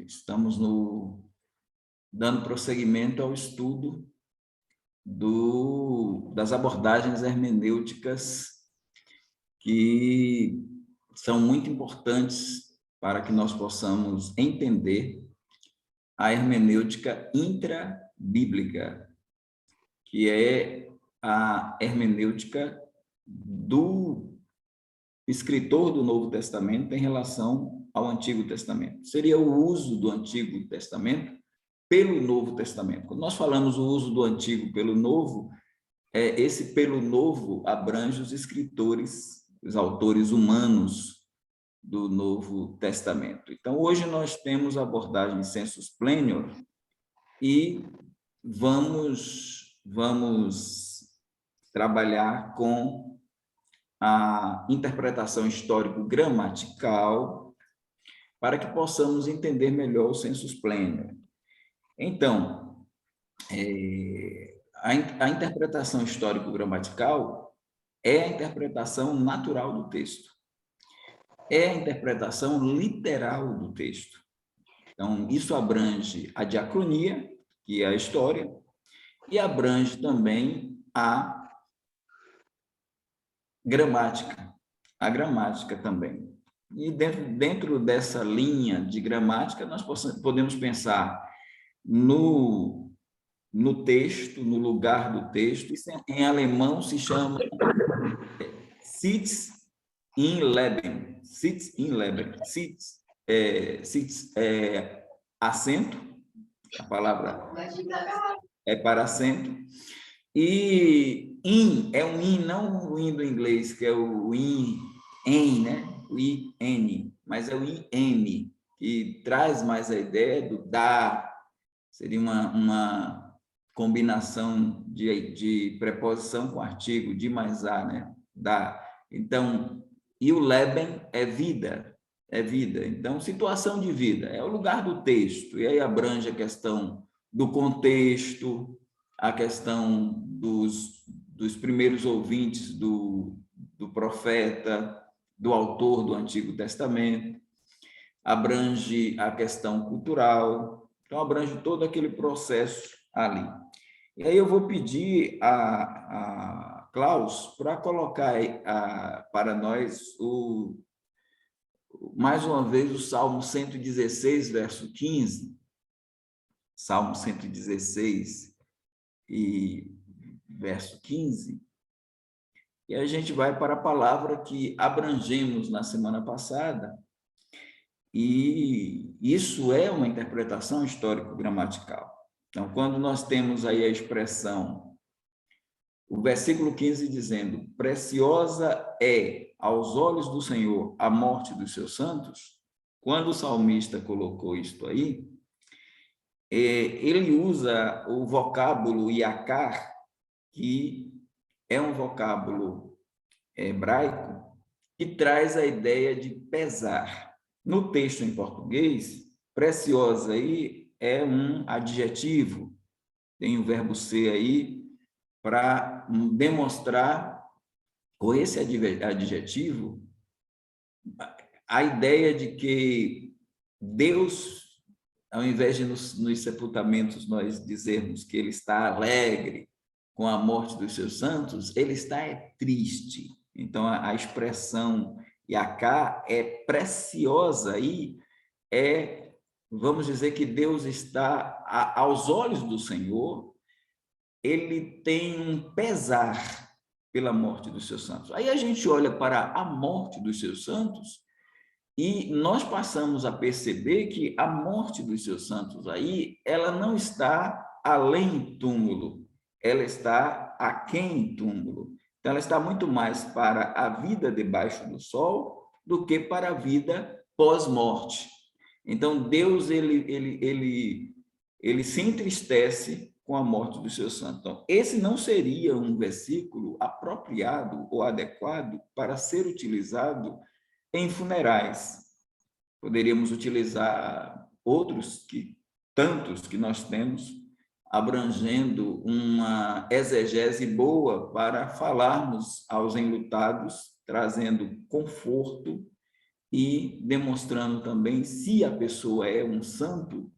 estamos dando prosseguimento ao estudo das abordagens hermenêuticas que são muito importantes para que nós possamos entender a hermenêutica intrabíblica, que é a hermenêutica do escritor do Novo Testamento em relação ao Antigo Testamento. Seria o uso do Antigo Testamento pelo Novo Testamento. Quando nós falamos o uso do Antigo pelo Novo, esse pelo Novo abrange os escritores, os autores humanos do Novo Testamento. Então, hoje nós temos a abordagem sensus plenior e vamos trabalhar com a interpretação histórico-gramatical para que possamos entender melhor o sensus plenior. Então, a interpretação histórico-gramatical é a interpretação natural do texto, é a interpretação literal do texto. Então, isso abrange a diacronia, que é a história, e abrange também a gramática também. E dentro dessa linha de gramática, nós podemos pensar no texto, no lugar do texto. Isso em alemão se chama Sitz im Leben. Sitz im Leben. Sitz é assento, a palavra é para assento. E in é um in, não o in do inglês, que é o in, né? O in, mas é o in, que traz mais a ideia do dar. Seria uma combinação de preposição com artigo, de mais a, né? Dar. Então, e o Leben é vida, Então, situação de vida, é o lugar do texto, e aí abrange a questão do contexto, a questão dos primeiros ouvintes do profeta, do autor do Antigo Testamento, abrange a questão cultural, então abrange todo aquele processo ali. E aí eu vou pedir a Klaus para colocar para nós mais uma vez o Salmo 116, verso 15, Salmo 116, e verso 15, e a gente vai para a palavra que abrangemos na semana passada, e isso é uma interpretação histórico-gramatical. Então, quando nós temos aí a expressão, o versículo 15 dizendo, preciosa é aos olhos do Senhor a morte dos seus santos, quando o salmista colocou isto aí, ele usa o vocábulo yakar, que é um vocábulo hebraico, que traz a ideia de pesar. No texto em português, preciosa aí é um adjetivo, tem o verbo ser aí, para demonstrar, com esse adjetivo, a ideia de que Deus, ao invés de nos sepultamentos nós dizermos que ele está alegre com a morte dos seus santos, ele está triste. Então, a expressão Yacá é preciosa e vamos dizer que Deus está, aos olhos do Senhor, ele tem um pesar pela morte dos seus santos. Aí a gente olha para a morte dos seus santos e nós passamos a perceber que a morte dos seus santos aí, ela não está além túmulo, ela está aquém túmulo. Então, ela está muito mais para a vida debaixo do sol do que para a vida pós-morte. Então, Deus, ele se entristece com a morte dos seus santos. Então, esse não seria um versículo apropriado ou adequado para ser utilizado em funerais. Poderíamos utilizar tantos que nós temos, abrangendo uma exegese boa para falarmos aos enlutados, trazendo conforto e demonstrando também se a pessoa é um santo,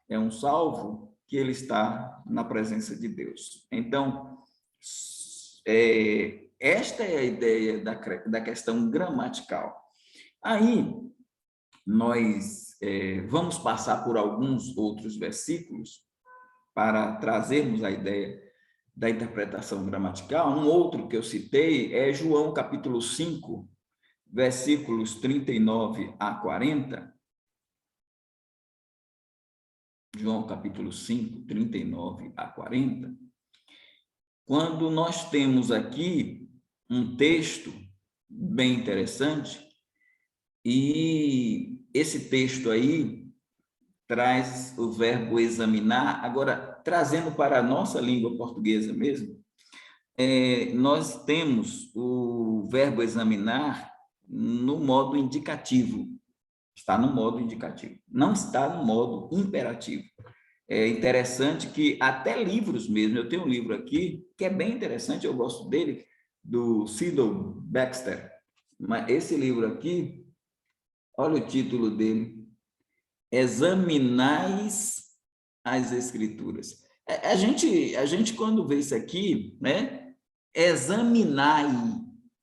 é um salvo, que ele está na presença de Deus. Então, esta é a ideia da questão gramatical. Aí, nós vamos passar por alguns outros versículos para trazermos a ideia da interpretação gramatical. Um outro que eu citei é João capítulo 5, versículos 39 a 40. João capítulo 5, 39 a 40. Quando nós temos aqui um texto bem interessante, e esse texto aí traz o verbo examinar. Agora, trazendo para a nossa língua portuguesa mesmo, nós temos o verbo examinar no modo indicativo. Está no modo indicativo, não está no modo imperativo. É interessante que até livros mesmo, eu tenho um livro aqui que é bem interessante, eu gosto dele, do Cecil Baxter. Mas esse livro aqui, olha o título dele: Examinais as Escrituras. A gente quando vê isso aqui, né? Examinai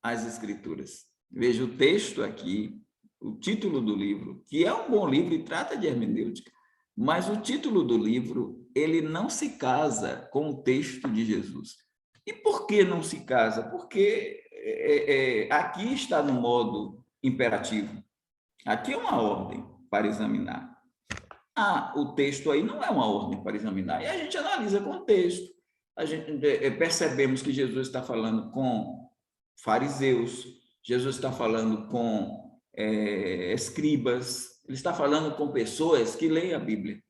as Escrituras. Veja o texto aqui, o título do livro, que é um bom livro e trata de hermenêutica, mas o título do livro, ele não se casa com o texto de Jesus. E por que não se casa? Porque aqui está no modo imperativo. Aqui é uma ordem para examinar. O texto aí não é uma ordem para examinar. E a gente analisa com o texto. A gente percebemos que Jesus está falando com fariseus, Jesus está falando com escribas, ele está falando com pessoas que leem a Bíblia.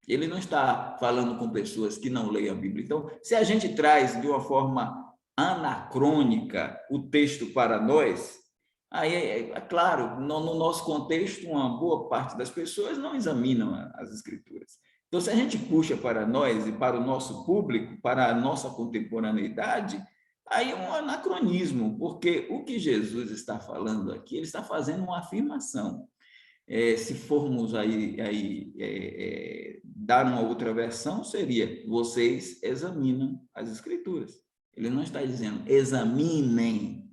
Ele não está falando com pessoas que não leem a Bíblia. Então, se a gente traz de uma forma anacrônica o texto para nós, aí é claro, no nosso contexto, uma boa parte das pessoas não examinam as Escrituras. Então, se a gente puxa para nós e para o nosso público, para a nossa contemporaneidade, aí é um anacronismo, porque o que Jesus está falando aqui, ele está fazendo uma afirmação. Se formos dar uma outra versão, seria: vocês examinam as Escrituras. Ele não está dizendo examinem,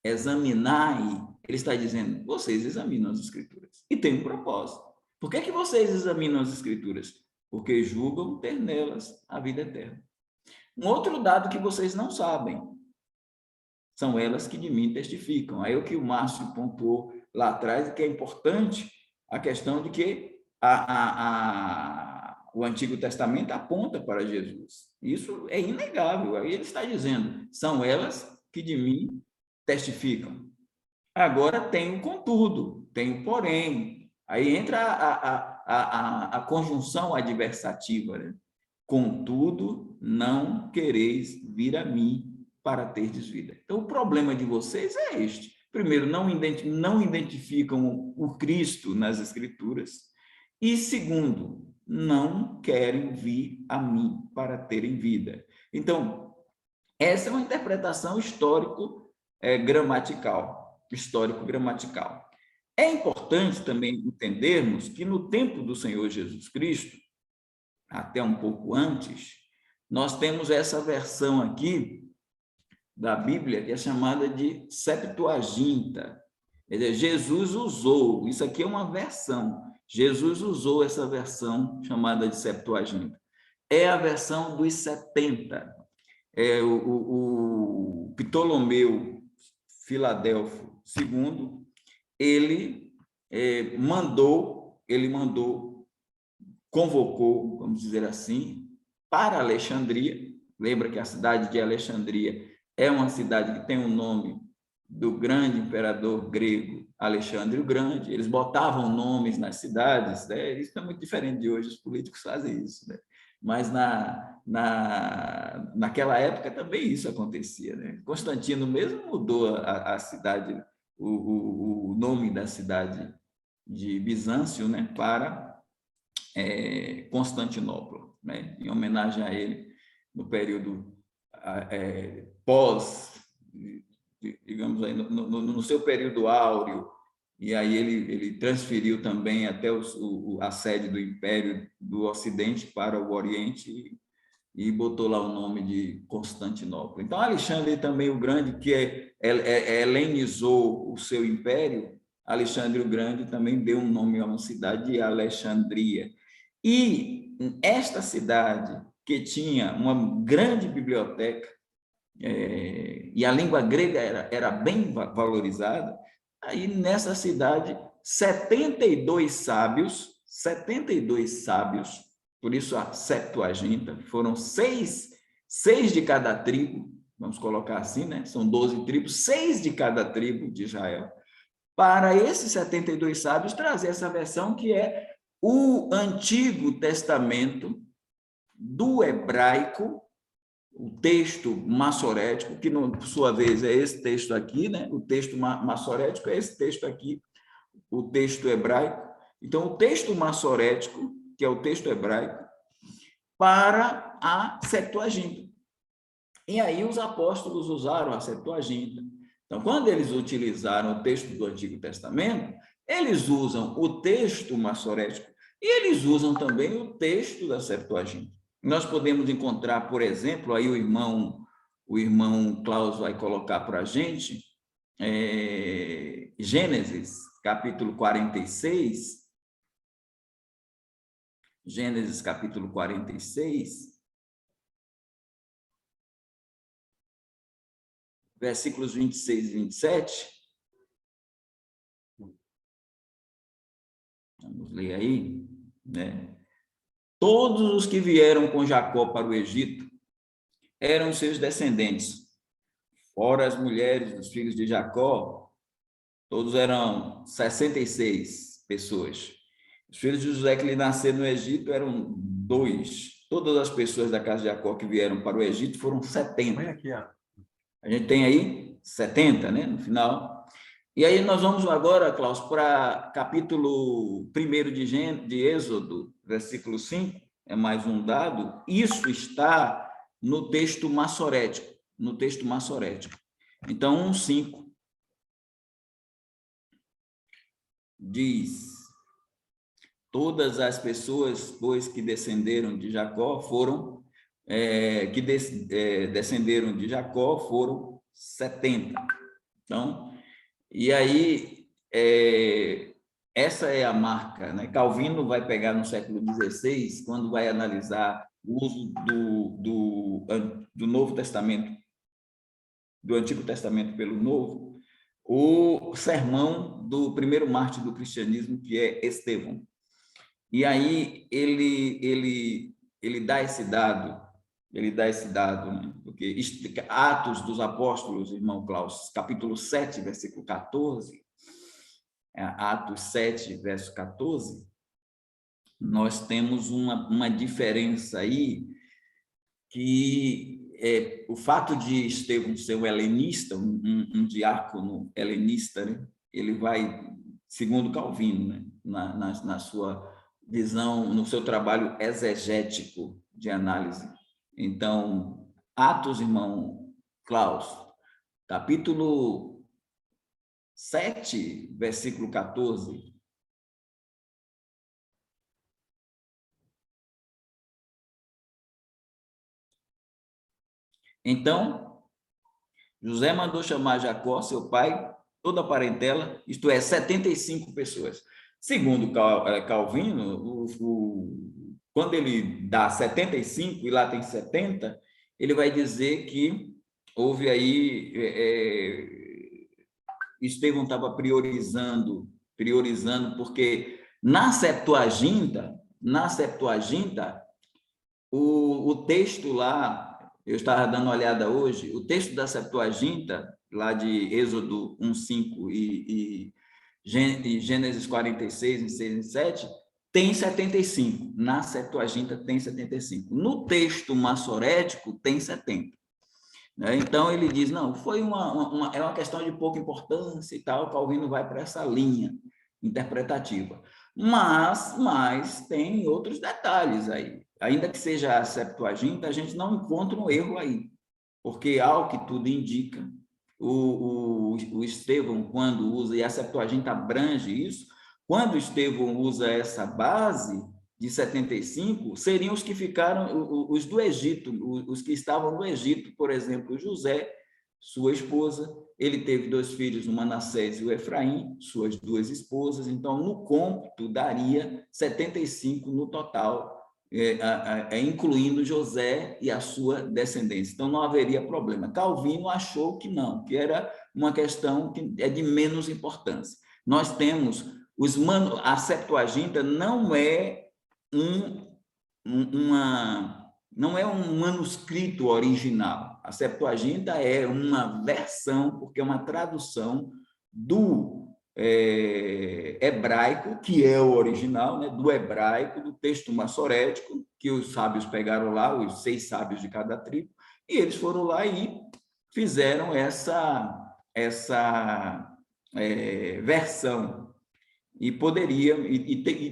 examinai. Ele está dizendo: vocês examinam as Escrituras. E tem um propósito. Por que vocês examinam as Escrituras? Porque julgam ter nelas a vida eterna. Um outro dado que vocês não sabem: são elas que de mim testificam. Aí o que o Márcio pontuou lá atrás, que é importante, a questão de que o Antigo Testamento aponta para Jesus. Isso é inegável. Aí ele está dizendo: são elas que de mim testificam. Agora tem o contudo, tem o porém. Aí entra a conjunção adversativa, né? Contudo, não quereis vir a mim para terdes vida. Então, o problema de vocês é este. Primeiro, não identificam o Cristo nas Escrituras. E, segundo, não querem vir a mim para terem vida. Então, essa é uma interpretação histórico-gramatical. É importante também entendermos que no tempo do Senhor Jesus Cristo, até um pouco antes, nós temos essa versão aqui da Bíblia que é chamada de Septuaginta. Quer dizer, Jesus usou, isso aqui é uma versão, Jesus usou essa versão chamada de Septuaginta. É a versão dos 70. O Ptolomeu Filadelfo II, ele convocou, vamos dizer assim, para Alexandria. Lembra que a cidade de Alexandria é uma cidade que tem o nome do grande imperador grego Alexandre o Grande. Eles botavam nomes nas cidades, né? Isso é muito diferente de hoje, os políticos fazem isso, né? Mas naquela época também isso acontecia, né? Constantino mesmo mudou a cidade, o nome da cidade de Bizâncio, né, para Constantinopla, né, em homenagem a ele no período pós, digamos aí, no seu período áureo, e aí ele transferiu também até a sede do Império do Ocidente para o Oriente e botou lá o nome de Constantinopla. Então, Alexandre também o Grande, que helenizou o seu império, Alexandre o Grande também deu um nome a uma cidade de Alexandria. E esta cidade, que tinha uma grande biblioteca, e a língua grega era bem valorizada, aí nessa cidade, 72 sábios, por isso a Septuaginta, foram seis de cada tribo, vamos colocar assim, né? São 12 tribos, 6 de cada tribo de Israel, para esses 72 sábios trazer essa versão que é o Antigo Testamento do hebraico, o texto massorético, que, por sua vez, é esse texto aqui, né? O texto massorético é esse texto aqui, o texto hebraico. Então, o texto massorético, que é o texto hebraico, para a Septuaginta. E aí os apóstolos usaram a Septuaginta. Então, quando eles utilizaram o texto do Antigo Testamento, eles usam o texto massorético e eles usam também o texto da Septuaginta. Nós podemos encontrar, por exemplo, aí o irmão Klaus vai colocar para a gente, Gênesis, capítulo 46. Gênesis, capítulo 46. Versículos 26 e 27. Vamos ler aí, né? Todos os que vieram com Jacó para o Egito eram seus descendentes, fora as mulheres dos filhos de Jacó, todos eram 66 pessoas. Os filhos de José que lhe nasceram no Egito eram 2. Todas as pessoas da casa de Jacó que vieram para o Egito foram 70. Olha aqui, ó. A gente tem aí 70, né, no final. E aí nós vamos agora, Klaus, para capítulo 1 de Êxodo, versículo 5, é mais um dado. Isso está no texto massorético, Então, 1:5 diz: todas as pessoas, pois, que descenderam de Jacó foram, descenderam de Jacó foram 70. Então, e aí, essa é a marca, né? Calvino vai pegar no século XVI, quando vai analisar o uso do Novo Testamento, do Antigo Testamento pelo Novo, o sermão do primeiro mártir do cristianismo, que é Estevão. E aí ele dá esse dado, né? Porque Atos dos Apóstolos, irmão Klaus, capítulo 7, versículo 14, Atos 7, verso 14, nós temos uma diferença aí, que o fato de Estevão ser um helenista, um diácono helenista, né? Ele vai, segundo Calvino, né? na sua visão, no seu trabalho exegético de análise. Então, Atos, irmão Klaus, capítulo 7, versículo 14. Então, José mandou chamar Jacó, seu pai, toda a parentela, isto é, 75 pessoas. Segundo Calvino, quando ele dá 75 e lá tem 70, ele vai dizer que houve aí, Estevão estava priorizando, porque na Septuaginta, o texto lá, eu estava dando uma olhada hoje, o texto da Septuaginta, lá de Êxodo 1:5 e Gênesis 46, 6 e 7, tem 75. Na Septuaginta tem 75. No texto massorético tem 70. Então, ele diz, não, foi é uma questão de pouca importância e tal, Calvino vai para essa linha interpretativa. Mas tem outros detalhes aí. Ainda que seja a Septuaginta, a gente não encontra um erro aí, porque, ao que tudo indica, o Estevão, quando usa, e a Septuaginta abrange isso, quando Estevão usa essa base de 75, seriam os que ficaram, os do Egito, os que estavam no Egito, por exemplo, José, sua esposa, ele teve 2 filhos, o Manassés e o Efraim, suas 2 esposas, então, no cômputo, daria 75 no total, incluindo José e a sua descendência. Então, não haveria problema. Calvino achou que não, que era uma questão que é de menos importância. Nós temos a Septuaginta não é não é um manuscrito original. A Septuaginta é uma versão, porque é uma tradução do hebraico, que é o original, né, do hebraico, do texto massorético, que os sábios pegaram lá, os 6 sábios de cada tribo, e eles foram lá e fizeram essa versão. E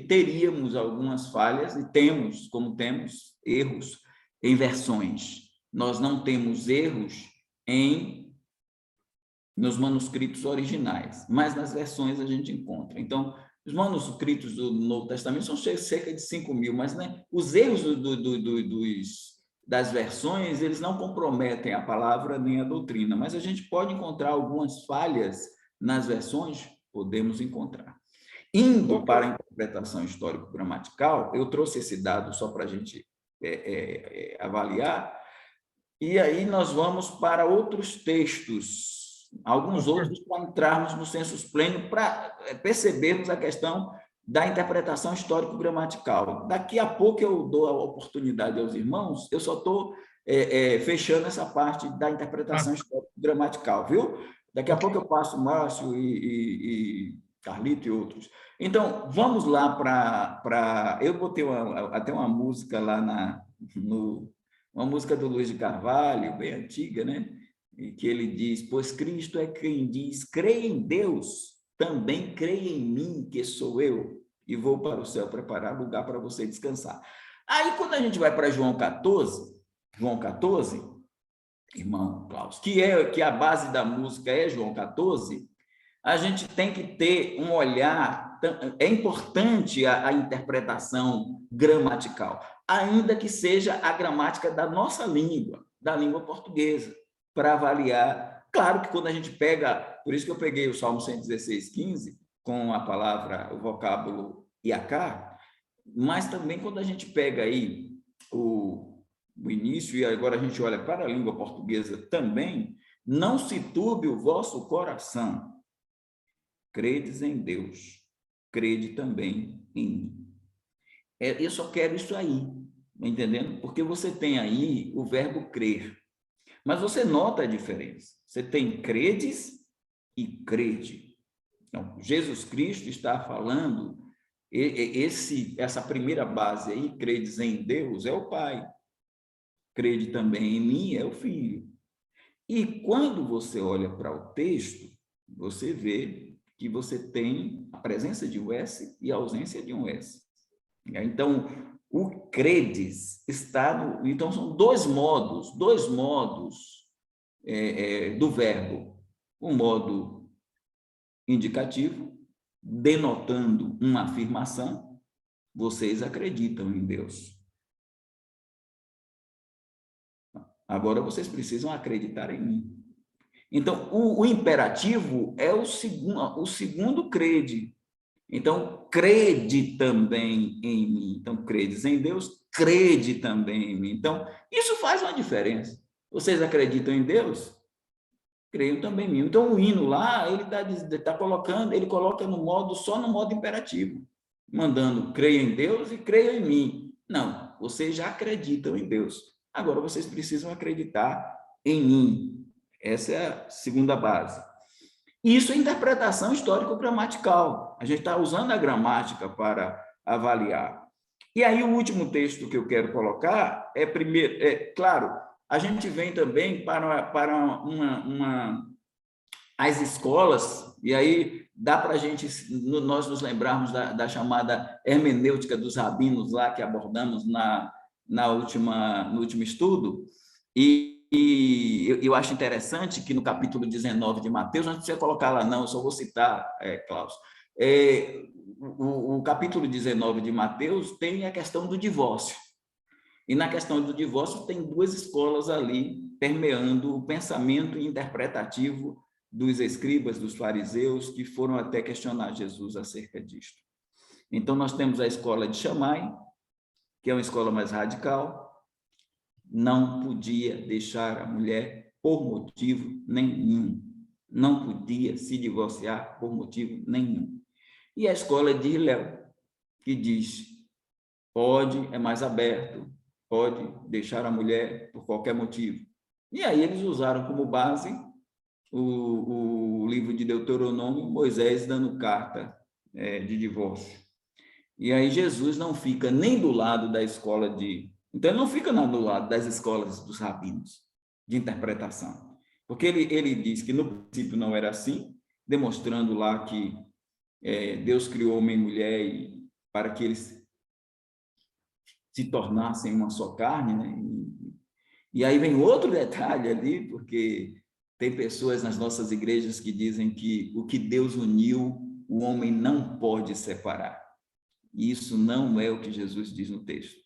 teríamos algumas falhas, e temos, como temos, erros em versões. Nós não temos erros nos manuscritos originais, mas nas versões a gente encontra. Então, os manuscritos do Novo Testamento são cerca de 5.000, mas, né, os erros das versões, eles não comprometem a palavra nem a doutrina, mas a gente pode encontrar algumas falhas nas versões, podemos encontrar. Indo para a interpretação histórico-gramatical, eu trouxe esse dado só para a gente avaliar, e aí nós vamos para outros textos, alguns outros para entrarmos no sensus pleno, para percebermos a questão da interpretação histórico-gramatical. Daqui a pouco eu dou a oportunidade aos irmãos, eu só estou fechando essa parte da interpretação histórico-gramatical, viu? Daqui a pouco eu passo Márcio e Carlito e outros. Então, vamos lá para... Eu botei até uma música lá uma música do Luiz de Carvalho, bem antiga, né? E que ele diz: pois Cristo é quem diz, creia em Deus, também creia em mim, que sou eu, e vou para o céu preparar lugar para você descansar. Aí, quando a gente vai para João 14, irmão Klaus, que a base da música é João 14, a gente tem que ter um olhar, é importante a interpretação gramatical, ainda que seja a gramática da nossa língua, da língua portuguesa, para avaliar. Claro que quando a gente pega, por isso que eu peguei o Salmo 116:15, com a palavra, o vocábulo iacá, mas também quando a gente pega aí o início, e agora a gente olha para a língua portuguesa também, não se turbe o vosso coração, credes em Deus, crede também em mim. Eu só quero isso aí, entendendo? Porque você tem aí o verbo crer, mas você nota a diferença. Você tem credes e crede. Então, Jesus Cristo está falando, essa primeira base aí, credes em Deus, é o Pai. Crede também em mim, é o Filho. E quando você olha para o texto, você vê que você tem a presença de um S e a ausência de um S. Então, o credes está então são dois modos do verbo. Um modo indicativo, denotando uma afirmação: vocês acreditam em Deus. Agora vocês precisam acreditar em mim. Então, o imperativo é o segundo crede. Então, crede também em mim. Então, credes em Deus, crede também em mim. Então, isso faz uma diferença. Vocês acreditam em Deus? Creiam também em mim. Então, o hino lá, ele tá colocando, ele coloca só no modo imperativo, mandando creia em Deus e creia em mim. Não, vocês já acreditam em Deus. Agora, vocês precisam acreditar em mim. Essa é a segunda base. Isso é interpretação histórico-gramatical. A gente está usando a gramática para avaliar. E aí, o último texto que eu quero colocar claro, a gente vem também para as escolas, e aí dá para nós nos lembrarmos da chamada hermenêutica dos rabinos lá, que abordamos no último estudo, e eu acho interessante que no capítulo 19 de Mateus, não precisa colocar lá não, eu só vou citar, Klaus, o capítulo 19 de Mateus tem a questão do divórcio. E na questão do divórcio tem duas escolas ali permeando o pensamento interpretativo dos escribas, dos fariseus, que foram até questionar Jesus acerca disto. Então, nós temos a escola de Shammai, que é uma escola mais radical, não podia deixar a mulher por motivo nenhum, não podia se divorciar por motivo nenhum. E a escola de Hillel, que diz, pode, é mais aberto, pode deixar a mulher por qualquer motivo. E aí eles usaram como base o livro de Deuteronômio, Moisés dando carta de divórcio. E aí Jesus não fica nem do lado da escola de... Então, ele não fica do lado das escolas dos rabinos de interpretação. Porque ele diz que no princípio não era assim, demonstrando lá que Deus criou homem e mulher para que eles se tornassem uma só carne, né? E aí vem outro detalhe ali, porque tem pessoas nas nossas igrejas que dizem que o que Deus uniu, o homem não pode separar. E isso não é o que Jesus diz no texto.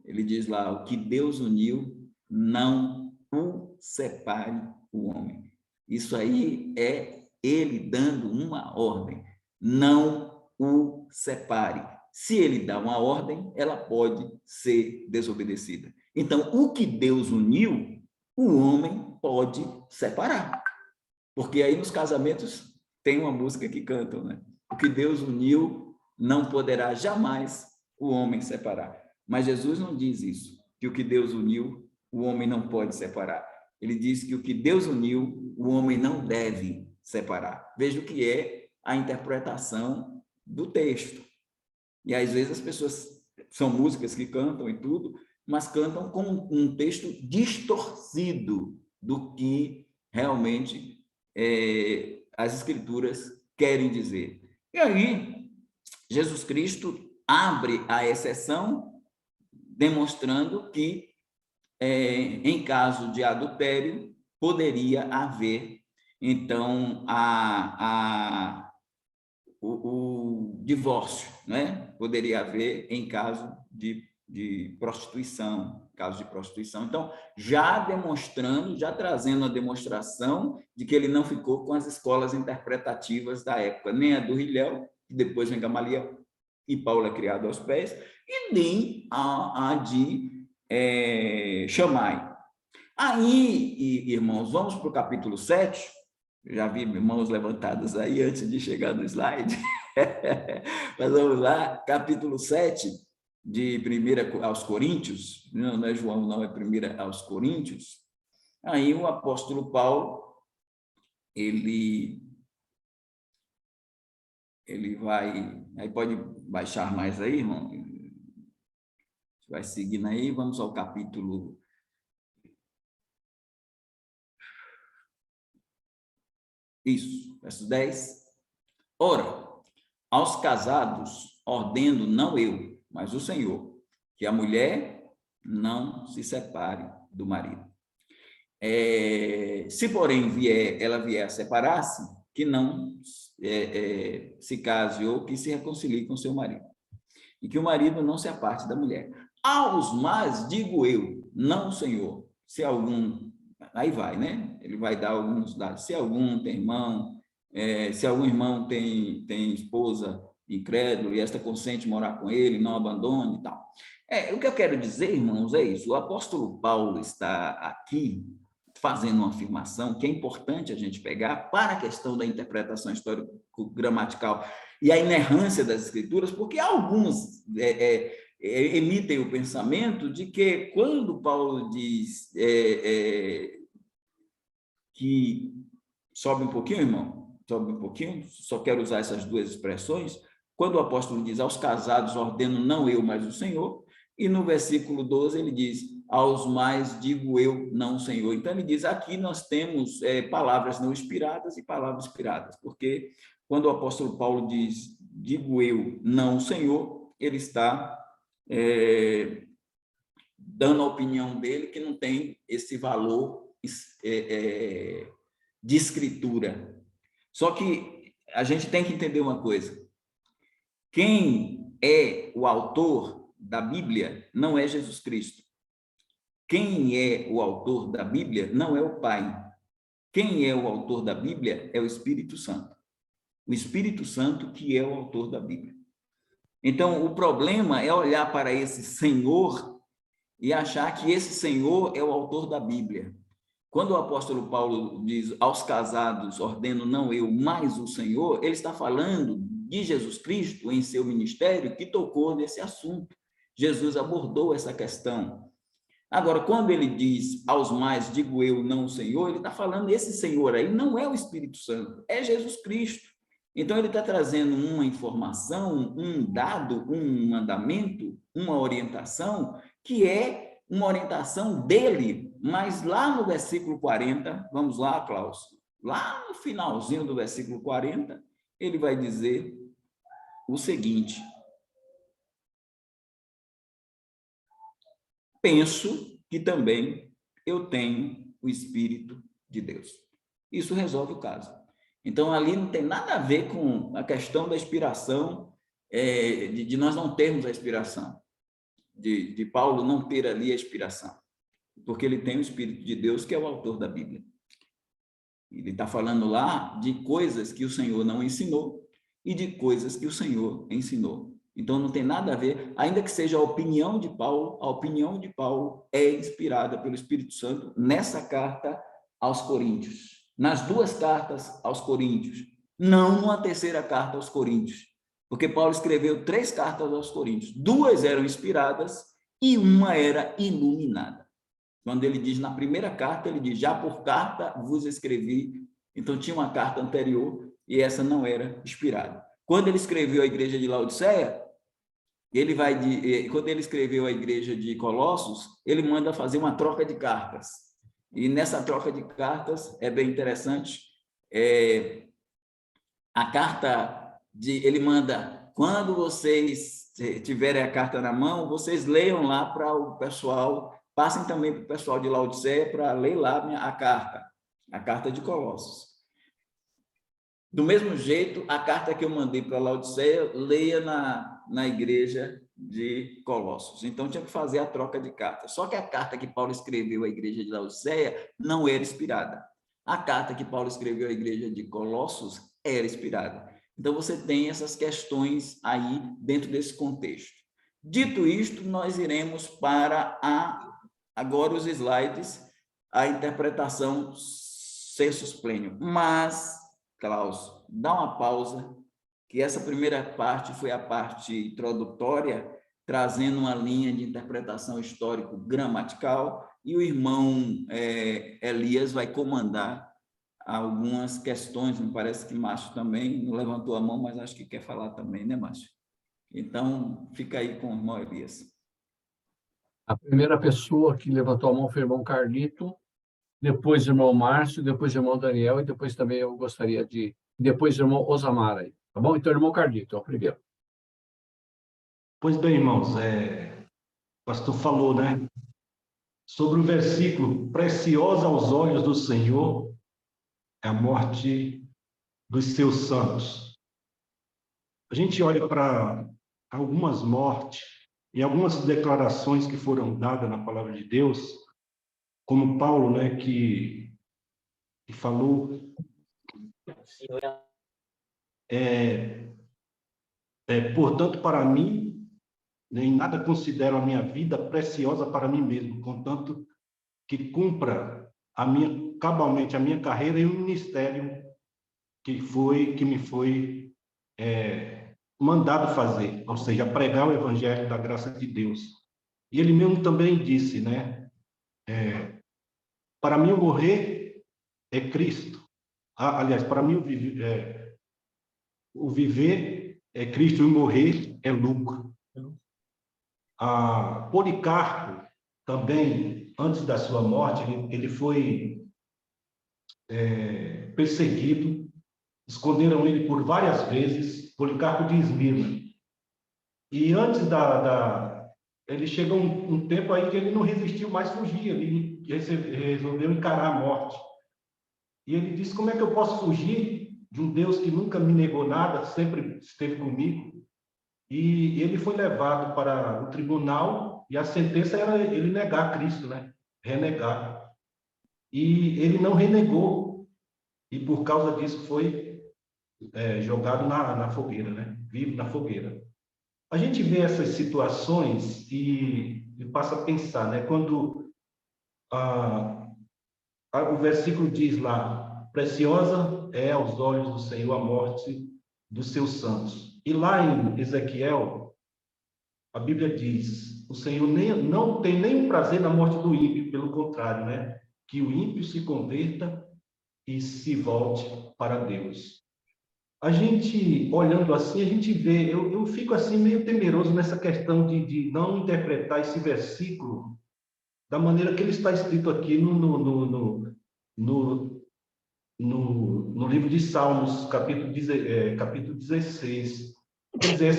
Ele diz lá, o que Deus uniu, não o separe o homem. Isso aí é ele dando uma ordem, não o separe. Se ele dá uma ordem, ela pode ser desobedecida. Então, o que Deus uniu, o homem pode separar. Porque aí nos casamentos tem uma música que cantam, né? O que Deus uniu, não poderá jamais o homem separar. Mas Jesus não diz isso, que o que Deus uniu, o homem não pode separar. Ele diz que o que Deus uniu, o homem não deve separar. Veja o que é a interpretação do texto. E às vezes as pessoas, são músicas que cantam e tudo, mas cantam com um texto distorcido do que realmente as escrituras querem dizer. E aí, Jesus Cristo abre a exceção, demonstrando que, em caso de adultério, poderia haver, então, o divórcio, né? Poderia haver em caso de prostituição, caso de prostituição. Então, já demonstrando, já trazendo a demonstração de que ele não ficou com as escolas interpretativas da época, nem a do Hillel, que depois vem Gamaliel, e Paulo é criado aos pés, e nem a de Shammai. Aí, irmãos, vamos para o capítulo 7, já vi mãos levantadas aí antes de chegar no slide. Mas vamos lá, capítulo 7, de 1 aos Coríntios, não é João, não, é 1 aos Coríntios. Aí o apóstolo Paulo, ele vai, aí pode baixar mais aí, irmão, vai seguindo aí, vamos ao capítulo... Isso, verso 10. Ora, aos casados ordeno não eu, mas o Senhor, que a mulher não se separe do marido. Se, porém, ela vier a separar-se, que não se case ou que se reconcilie com seu marido. E que o marido não se aparte da mulher. Aos mais digo eu, não o Senhor. Se algum... Aí vai, né? Ele vai dar alguns dados. Se algum tem irmão, se algum irmão tem esposa incrédulo e esta consente morar com ele, não abandone e tal. O que eu quero dizer, irmãos, é isso. O apóstolo Paulo está aqui fazendo uma afirmação que é importante a gente pegar para a questão da interpretação histórico-gramatical e a inerrância das escrituras, porque alguns emitem o pensamento de que quando Paulo diz que... Sobe um pouquinho, irmão? Sobe um pouquinho? Só quero usar essas duas expressões. Quando o apóstolo diz aos casados ordeno não eu, mas o Senhor, e no versículo 12 ele diz aos mais digo eu, não o Senhor. Então ele diz aqui nós temos palavras não inspiradas e palavras inspiradas, porque quando o apóstolo Paulo diz digo eu, não o Senhor, ele está dando a opinião dele, que não tem esse valor de escritura. Só que a gente tem que entender uma coisa. Quem é o autor da Bíblia não é Jesus Cristo. Quem é o autor da Bíblia não é o Pai. Quem é o autor da Bíblia é o Espírito Santo. O Espírito Santo que é o autor da Bíblia. Então, o problema é olhar para esse Senhor e achar que esse Senhor é o autor da Bíblia. Quando o apóstolo Paulo diz aos casados, ordeno não eu, mas o Senhor, ele está falando de Jesus Cristo em seu ministério que tocou nesse assunto. Jesus abordou essa questão. Agora, quando ele diz aos mais, digo eu, não o Senhor, ele está falando esse Senhor aí não é o Espírito Santo, é Jesus Cristo. Então, ele está trazendo uma informação, um dado, um mandamento, uma orientação, que é uma orientação dele, mas lá no versículo 40, vamos lá, Klaus, lá no finalzinho do versículo 40, ele vai dizer o seguinte: penso que também eu tenho o Espírito de Deus. Isso resolve o caso. Então, ali não tem nada a ver com a questão da inspiração, de nós não termos a inspiração, de Paulo não ter ali a inspiração, porque ele tem o Espírito de Deus, que é o autor da Bíblia. Ele está falando lá de coisas que o Senhor não ensinou e de coisas que o Senhor ensinou. Então, não tem nada a ver, ainda que seja a opinião de Paulo é inspirada pelo Espírito Santo nessa carta aos Coríntios. Nas duas cartas aos Coríntios, não numa terceira carta aos Coríntios, porque Paulo escreveu 3 cartas aos Coríntios, 2 eram inspiradas e uma era iluminada. Quando ele diz na primeira carta, ele diz, já por carta vos escrevi, então tinha uma carta anterior e essa não era inspirada. Quando ele escreveu a igreja de Laodiceia, quando ele escreveu a igreja de Colossos, ele manda fazer uma troca de cartas. E nessa troca de cartas, é bem interessante, a carta, ele manda, quando vocês tiverem a carta na mão, vocês leiam lá para o pessoal, passem também para o pessoal de Laodiceia para ler lá a carta de Colossos. Do mesmo jeito, a carta que eu mandei para Laodiceia, leia na igreja de Colossos. Então, tinha que fazer a troca de cartas. Só que a carta que Paulo escreveu à igreja de Laodiceia não era inspirada. A carta que Paulo escreveu à igreja de Colossos era inspirada. Então, você tem essas questões aí dentro desse contexto. Dito isto, nós iremos para agora os slides, a interpretação sensus plenior. Mas, Klaus, dá uma pausa, que essa primeira parte foi a parte introdutória, trazendo uma linha de interpretação histórico-gramatical, e o irmão Elias vai comandar algumas questões. Me parece que Márcio também não levantou a mão, mas acho que quer falar também, né, Márcio? Então, fica aí com o irmão Elias. A primeira pessoa que levantou a mão foi o irmão Carlito, depois o irmão Márcio, depois o irmão Daniel, e depois também eu gostaria de... Depois o irmão Osamara, aí, tá bom? Então, o irmão Carlito é o primeiro. Pois bem, irmãos, o pastor falou, né? Sobre o versículo, preciosa aos olhos do Senhor é a morte dos seus santos. A gente olha para algumas mortes e algumas declarações que foram dadas na palavra de Deus, como Paulo, né, que falou, portanto, para mim, nem nada considero a minha vida preciosa para mim mesmo, contanto que cumpra cabalmente a minha carreira e o ministério que me foi mandado fazer, ou seja, pregar o evangelho da graça de Deus. E ele mesmo também disse, né? Para mim, o morrer é Cristo. Aliás, para mim, o viver é Cristo e o morrer é lucro. Policarpo também, antes da sua morte, ele foi perseguido, esconderam ele por várias vezes, Policarpo de Esmirna. E antes ele chegou um tempo aí que ele não resistiu mais fugir, ele resolveu encarar a morte. E ele disse, como é que eu posso fugir de um Deus que nunca me negou nada, sempre esteve comigo? E ele foi levado para o tribunal e a sentença era ele negar Cristo, né? Renegar. E ele não renegou. E por causa disso foi jogado na fogueira, né? Vivo na fogueira. A gente vê essas situações e passa a pensar, né? Quando o versículo diz lá, preciosa é aos olhos do Senhor a morte dos seus santos. E lá em Ezequiel, a Bíblia diz, o Senhor não tem nenhum prazer na morte do ímpio, pelo contrário, né? Que o ímpio se converta e se volte para Deus. A gente, olhando assim, a gente vê, eu fico assim meio temeroso nessa questão de não interpretar esse versículo da maneira que ele está escrito aqui no livro de Salmos, capítulo 16. Quer dizer,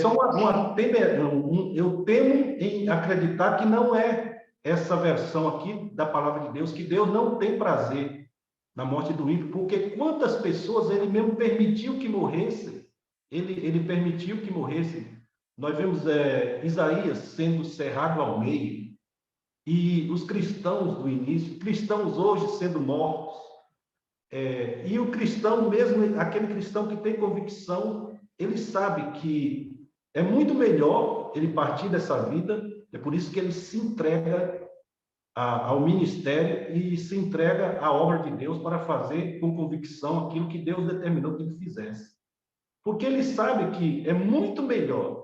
eu temo em acreditar que não é essa versão aqui da palavra de Deus, que Deus não tem prazer na morte do ímpio, porque quantas pessoas ele mesmo permitiu que morressem, ele permitiu que morressem. Nós vemos Isaías sendo cerrado ao meio, e os cristãos do início, cristãos hoje sendo mortos, e o cristão mesmo, aquele cristão que tem convicção, ele sabe que é muito melhor ele partir dessa vida, é por isso que ele se entrega ao ministério e se entrega à obra de Deus para fazer com convicção aquilo que Deus determinou que ele fizesse. Porque ele sabe que é muito melhor,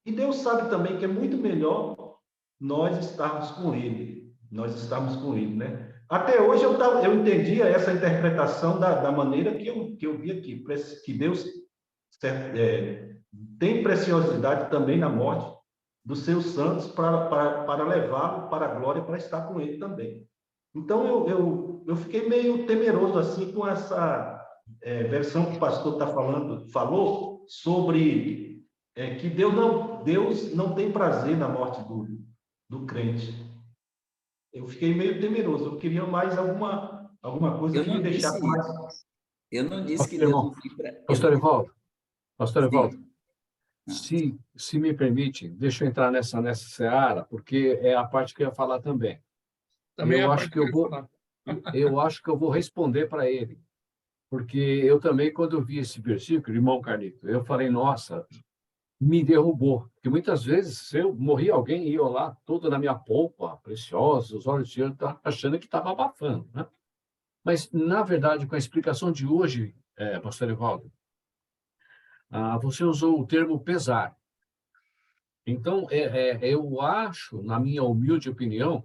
e Deus sabe também que é muito melhor nós estarmos com ele, né? Até hoje eu entendia essa interpretação da maneira que eu vi aqui, que Deus tem preciosidade também na morte dos seus santos para levá-lo para a glória, para estar com ele também. Então, eu fiquei meio temeroso assim com essa versão que o pastor falou sobre que Deus não tem prazer na morte do crente. Eu fiquei meio temeroso, eu queria mais alguma coisa que me deixasse mais... Eu não disse que Pastor Deus Evaldo, não tem prazer. Pastor Evaldo, Sim. se me permite, deixa eu entrar nessa seara, porque é a parte que eu ia falar também. Eu acho que eu vou responder para ele, porque eu também, quando eu vi esse versículo, irmão Carlito, eu falei, nossa, me derrubou, porque muitas vezes, se eu morria alguém e eu lá, toda na minha polpa, preciosa, os olhos de Deus, achando que estava abafando, né? Mas, na verdade, com a explicação de hoje, pastor Evaldo, você usou o termo pesar. Então, eu acho, na minha humilde opinião,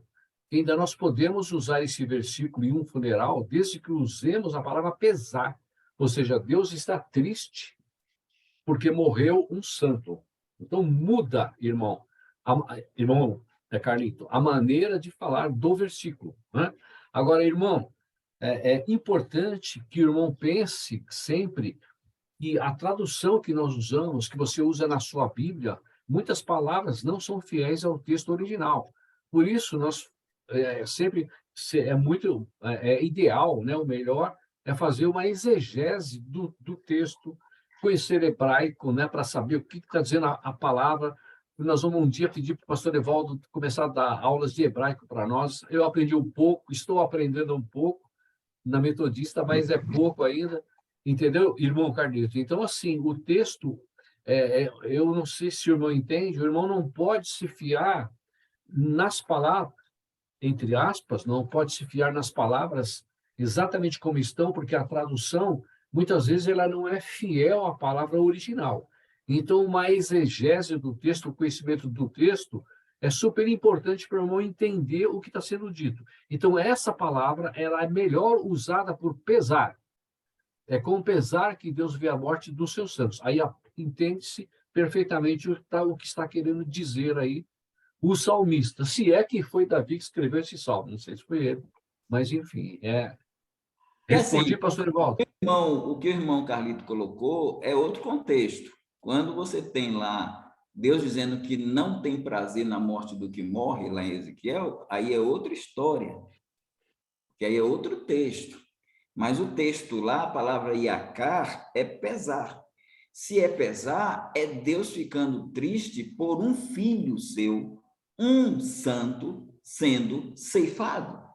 que ainda nós podemos usar esse versículo em um funeral, desde que usemos a palavra pesar. Ou seja, Deus está triste porque morreu um santo. Então, muda, irmão, Carlito, a maneira de falar do versículo, né? Agora, irmão, é importante que o irmão pense sempre que a tradução que nós usamos, que você usa na sua Bíblia, muitas palavras não são fiéis ao texto original. Por isso, nós sempre é muito ideal, né? O melhor é fazer uma exegese do texto, conhecer hebraico, né? Para saber o que está dizendo a palavra. Nós vamos um dia pedir para o pastor Evaldo começar a dar aulas de hebraico para nós. Eu aprendi um pouco, estou aprendendo um pouco na Metodista, mas é pouco ainda. Entendeu, irmão Carlito? Então, assim, o texto, eu não sei se o irmão entende, o irmão não pode se fiar nas palavras, entre aspas, não pode se fiar nas palavras exatamente como estão, porque a tradução, muitas vezes, ela não é fiel à palavra original. Então, uma exegese do texto, o conhecimento do texto, é super importante para o irmão entender o que está sendo dito. Então, essa palavra, ela é melhor usada por pesar. É com pesar que Deus vê a morte dos seus santos. Aí entende-se perfeitamente o que está querendo dizer aí o salmista. Se é que foi Davi que escreveu esse salmo, não sei se foi ele, mas enfim, respondi, assim, pastor Evaldo. O que o irmão Carlito colocou é outro contexto. Quando você tem lá Deus dizendo que não tem prazer na morte do que morre, lá em Ezequiel, aí é outra história, que aí é outro texto. Mas o texto lá, a palavra iacar, é pesar. Se é pesar, é Deus ficando triste por um filho seu, um santo, sendo ceifado.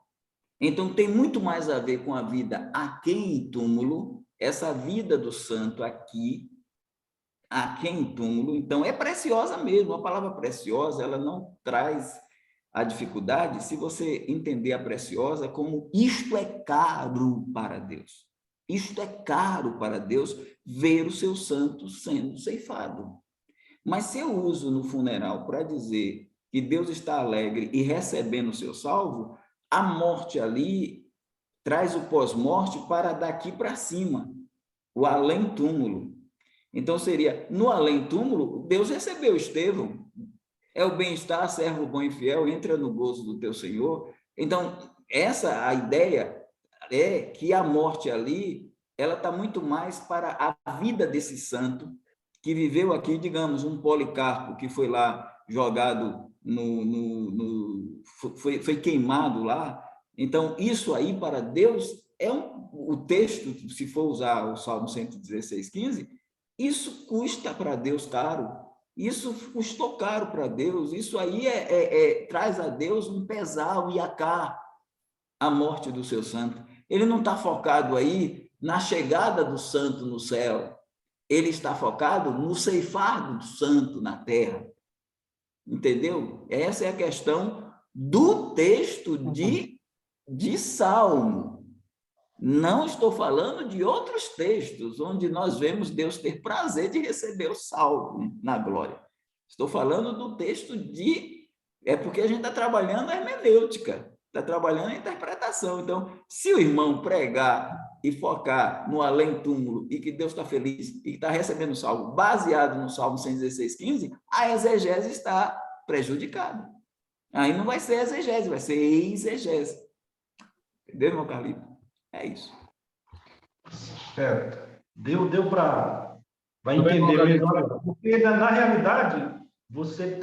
Então, tem muito mais a ver com a vida aqui em túmulo, essa vida do santo aqui, aqui em túmulo. Então, é preciosa mesmo. A palavra preciosa, ela não traz a dificuldade se você entender a preciosa como isto é caro para Deus. Isto é caro para Deus ver o seu santo sendo ceifado. Mas se eu uso no funeral para dizer que Deus está alegre e recebendo o seu salvo, a morte ali traz o pós-morte para daqui para cima, o além-túmulo. Então seria, no além-túmulo, Deus recebeu Estevão, é o bem-estar, servo bom e fiel, entra no gozo do teu Senhor. Então, essa a ideia é que a morte ali, ela está muito mais para a vida desse santo que viveu aqui, digamos, um Policarpo que foi lá jogado foi queimado lá. Então, isso aí para Deus o texto, se for usar o Salmo 116:15, isso custa para Deus caro. Isso custou caro para Deus. Isso aí traz a Deus um pesar, um iacar, a morte do seu santo. Ele não está focado aí na chegada do santo no céu. Ele está focado no ceifar do santo na terra. Entendeu? Essa é a questão do texto de Salmo. Não estou falando de outros textos onde nós vemos Deus ter prazer de receber o salvo na glória. Estou falando do texto é porque a gente está trabalhando a hermenêutica, está trabalhando a interpretação. Então, se o irmão pregar e focar no além-túmulo e que Deus está feliz e que está recebendo o salvo baseado no Salmo 116:15, a exegese está prejudicada. Aí não vai ser exegese, vai ser exegese. Entendeu, irmão Carlito? É isso. Certo. Deu para entender melhor. Porque, na realidade, você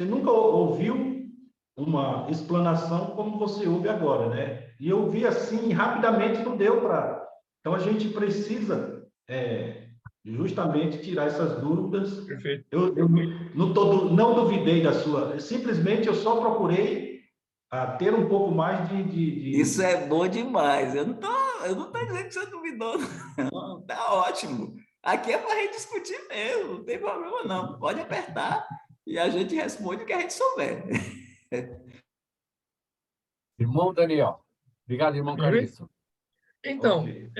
nunca ouviu uma explanação como você ouve agora, né? E eu vi assim, rapidamente não deu para... Então, a gente precisa justamente tirar essas dúvidas. Perfeito. Eu não duvidei da sua... Simplesmente, eu só procurei ter um pouco mais de... Isso é bom demais. Eu não tô dizendo que você duvidou, não. Tá ótimo. Aqui é para a gente discutir mesmo, não tem problema não. Pode apertar e a gente responde o que a gente souber. Irmão Daniel. Obrigado, irmão Carlito. Então, Ok.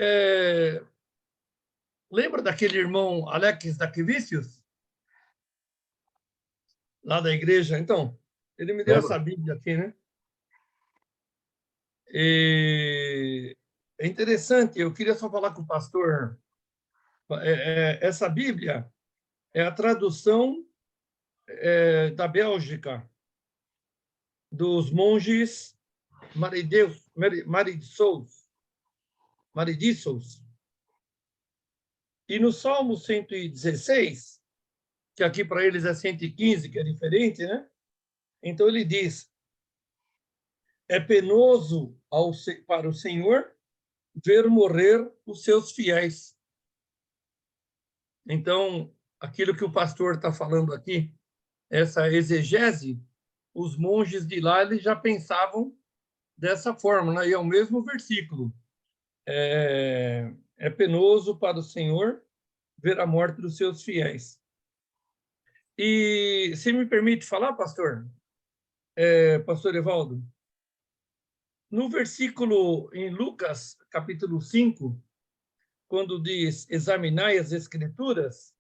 lembra daquele irmão Alex Daquivicius? Lá da igreja? Então, ele me deu essa Bíblia aqui, né? E é interessante, eu queria só falar com o pastor. Essa Bíblia é a tradução da Bélgica, dos monges Maridissos. E no Salmo 116, que aqui para eles é 115, que é diferente, né? Então ele diz: é penoso para o Senhor ver morrer os seus fiéis. Então, aquilo que o pastor está falando aqui, essa exegese, os monges de lá eles já pensavam dessa forma, né? E é o mesmo versículo. É penoso para o Senhor ver a morte dos seus fiéis. E se me permite falar, pastor, pastor Evaldo, no versículo em Lucas, capítulo 5, quando diz examinai as escrituras,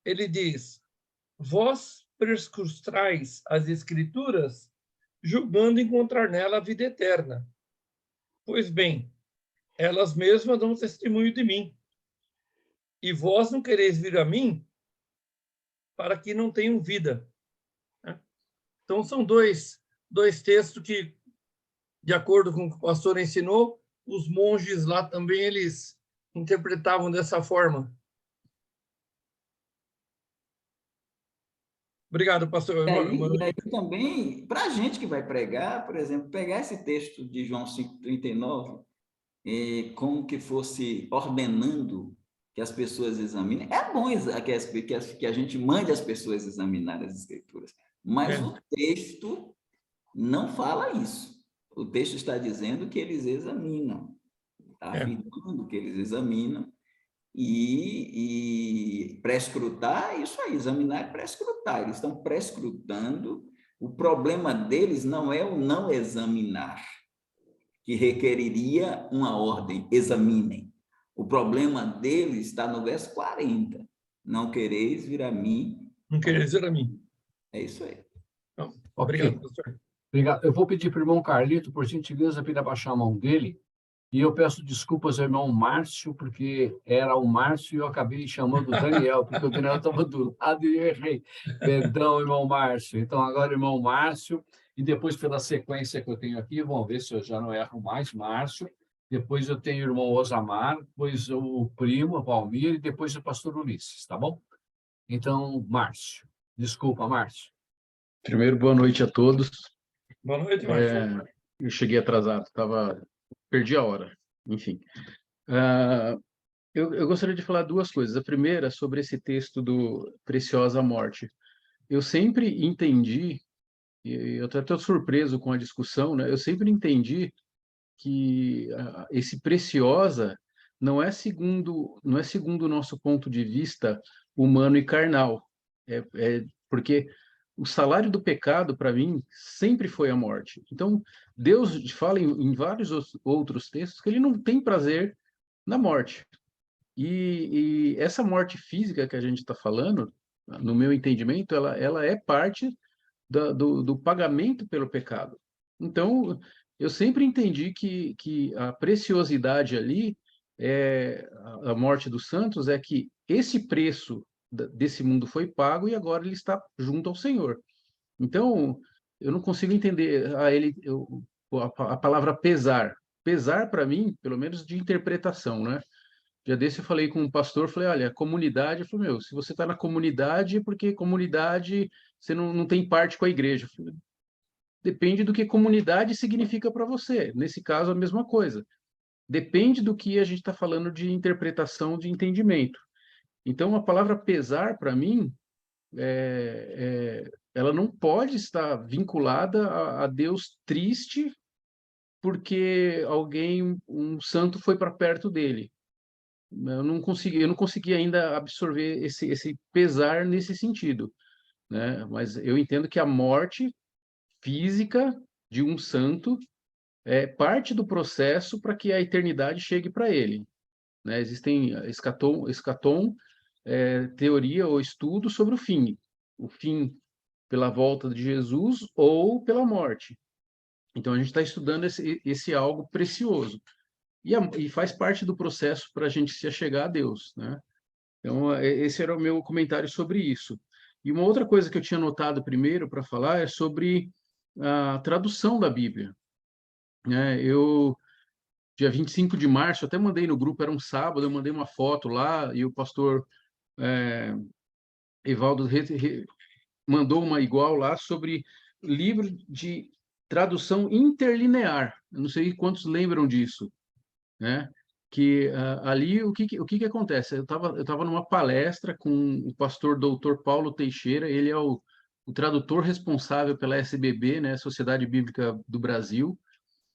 ele diz: vós perscrutrais as escrituras, julgando encontrar nela a vida eterna. Pois bem, elas mesmas dão testemunho de mim. E vós não quereis vir a mim para que não tenham vida. Então, são dois textos que, de acordo com o que o pastor ensinou, os monges lá também, eles interpretavam dessa forma. Obrigado, pastor. E aí também, para a gente que vai pregar, por exemplo, pegar esse texto de João 5,39, como que fosse ordenando que as pessoas examinem. É bom que a gente mande as pessoas examinar as Escrituras, mas o texto não fala isso. O texto está dizendo que eles examinam, está afirmando que eles examinam, e prescrutar é isso aí, examinar é prescrutar. Eles estão prescrutando. O problema deles não é o não examinar, que requeriria uma ordem, examinem. O problema deles está no verso 40. Não quereis vir a mim. Não quereis vir a mim. É isso aí. Então, obrigado, pastor. Obrigado. Eu vou pedir para o irmão Carlito, por gentileza, para ele abaixar a mão dele. E eu peço desculpas ao irmão Márcio, porque era o Márcio e eu acabei chamando o Daniel, porque o Daniel estava do lado e eu errei. Perdão, irmão Márcio. Então, agora, irmão Márcio, e depois, pela sequência que eu tenho aqui, vamos ver se eu já não erro mais, Márcio. Depois eu tenho o irmão Osamar, depois o primo, Valmir, e depois o pastor Ulisses, tá bom? Então, Márcio. Desculpa, Márcio. Primeiro, boa noite a todos. Boa noite, Márcio. Eu cheguei atrasado, perdi a hora, enfim. Eu gostaria de falar duas coisas. A primeira, sobre esse texto do Preciosa Morte. Eu sempre entendi, e eu estou surpreso com a discussão, né? Eu sempre entendi que esse Preciosa não é segundo o nosso ponto de vista humano e carnal. Porque o salário do pecado, para mim, sempre foi a morte. Então, Deus fala em vários outros textos que ele não tem prazer na morte. E essa morte física que a gente está falando, no meu entendimento, ela é parte do pagamento pelo pecado. Então, eu sempre entendi que a preciosidade ali, a morte dos santos, é que esse preço desse mundo foi pago e agora ele está junto ao Senhor. Então, eu não consigo entender a palavra pesar. Pesar, para mim, pelo menos de interpretação, né? Já desse eu falei com um pastor, falei, olha, comunidade, eu falei, se você está na comunidade, é porque comunidade, você não tem parte com a igreja. Falei, depende do que comunidade significa para você. Nesse caso, a mesma coisa. Depende do que a gente está falando de interpretação, de entendimento. Então, a palavra pesar, para mim, ela não pode estar vinculada a Deus triste porque um santo foi para perto dele. Eu não consegui ainda absorver esse pesar nesse sentido, né? Mas eu entendo que a morte física de um santo é parte do processo para que a eternidade chegue para ele, né? Existem escatom, teoria ou estudo sobre o fim pela volta de Jesus ou pela morte. Então, a gente está estudando esse algo precioso. E faz parte do processo para a gente se achegar a Deus, né? Então, esse era o meu comentário sobre isso. E uma outra coisa que eu tinha notado primeiro para falar é sobre a tradução da Bíblia. Dia 25 de março, até mandei no grupo, era um sábado, eu mandei uma foto lá e o pastor Evaldo mandou uma igual lá sobre livro de tradução interlinear. Eu não sei quantos lembram disso, né? Que ali o que acontece? Eu estava numa palestra com o pastor doutor Paulo Teixeira, ele é o tradutor responsável pela SBB, né, Sociedade Bíblica do Brasil,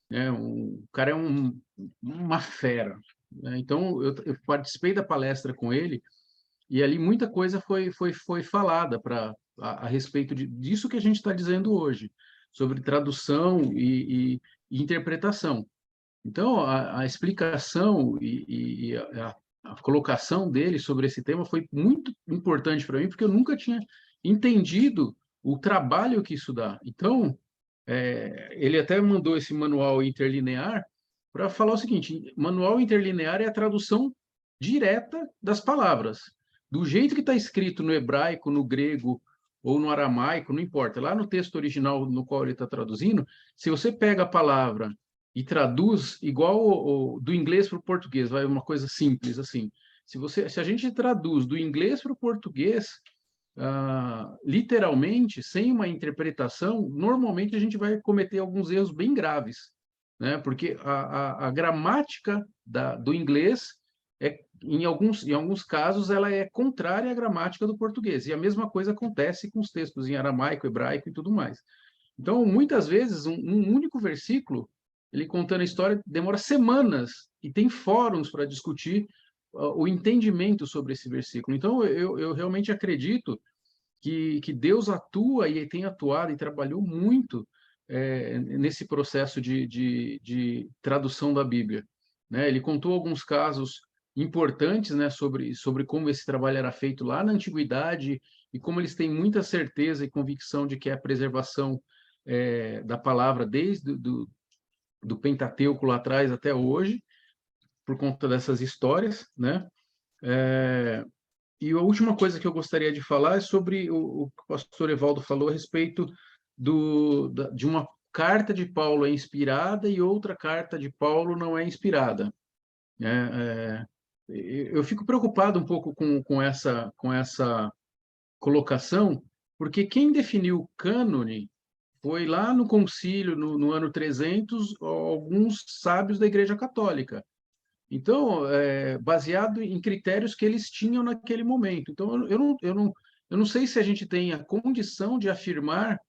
né? O cara é uma fera, né? Então eu participei da palestra com ele e ali muita coisa foi falada a respeito disso que a gente está dizendo hoje, sobre tradução e interpretação. Então, a explicação e a colocação dele sobre esse tema foi muito importante para mim, porque eu nunca tinha entendido o trabalho que isso dá. Então, ele até mandou esse manual interlinear para falar o seguinte: manual interlinear é a tradução direta das palavras. Do jeito que está escrito no hebraico, no grego ou no aramaico, não importa. Lá no texto original no qual ele está traduzindo, se você pega a palavra e traduz igual do inglês para o português, vai uma coisa simples assim. Se a gente traduz do inglês para o português, literalmente, sem uma interpretação, normalmente a gente vai cometer alguns erros bem graves, né? Porque a gramática do inglês, em alguns casos, ela é contrária à gramática do português. E a mesma coisa acontece com os textos em aramaico, hebraico e tudo mais. Então, muitas vezes, um único versículo, ele contando a história, demora semanas e tem fóruns para discutir o entendimento sobre esse versículo. Então, eu realmente acredito que Deus atua e tem atuado e trabalhou muito nesse processo de tradução da Bíblia, né? Ele contou alguns casos importantes, né, sobre como esse trabalho era feito lá na antiguidade e como eles têm muita certeza e convicção de que é a preservação da palavra desde do Pentateuco lá atrás até hoje, por conta dessas histórias, né? E a última coisa que eu gostaria de falar é sobre o que o pastor Evaldo falou a respeito de uma carta de Paulo é inspirada e outra carta de Paulo não é inspirada. Eu fico preocupado um pouco com essa colocação, porque quem definiu o cânone foi lá no concílio, no ano 300, alguns sábios da Igreja Católica. Então, baseado em critérios que eles tinham naquele momento. Então, eu não sei se a gente tem a condição de afirmar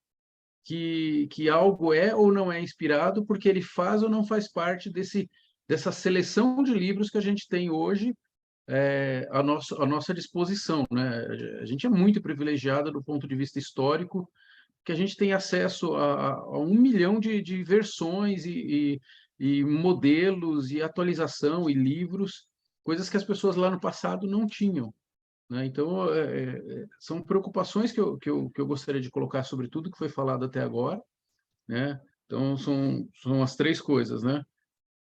que algo é ou não é inspirado, porque ele faz ou não faz parte dessa seleção de livros que a gente tem hoje à nossa disposição, né? A gente é muito privilegiado do ponto de vista histórico, que a gente tem acesso a 1 milhão de versões e modelos e atualização e livros, coisas que as pessoas lá no passado não tinham, né? Então, são preocupações que eu gostaria de colocar sobre tudo que foi falado até agora, né? Então, são as três coisas, né?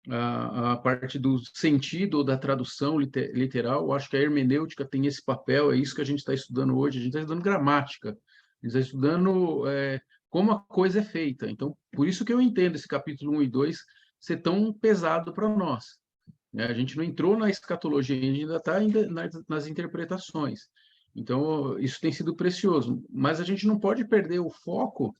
A parte do sentido ou da tradução literal, eu acho que a hermenêutica tem esse papel, é isso que a gente está estudando hoje, a gente está estudando gramática, a gente está estudando como a coisa é feita. Então, por isso que eu entendo esse capítulo 1 e 2 ser tão pesado para nós, né? A gente não entrou na escatologia, a gente ainda está nas interpretações. Então, isso tem sido precioso, mas a gente não pode perder o foco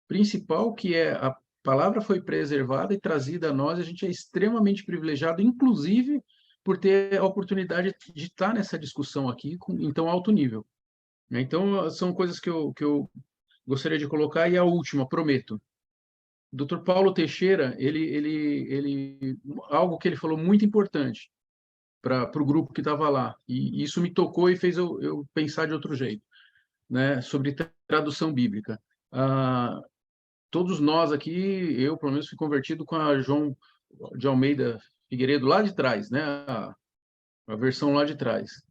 principal, que é a palavra foi preservada e trazida a nós, a gente é extremamente privilegiado, inclusive por ter a oportunidade de estar nessa discussão aqui em tão alto nível, né? Então, são coisas que eu gostaria de colocar. E a última, prometo. Dr. Paulo Teixeira, algo que ele falou muito importante para o grupo que estava lá, e isso me tocou e fez eu pensar de outro jeito, né, sobre tradução bíblica. Todos nós aqui, eu pelo menos fui convertido com a João de Almeida Figueiredo lá de trás, né? A versão lá de trás.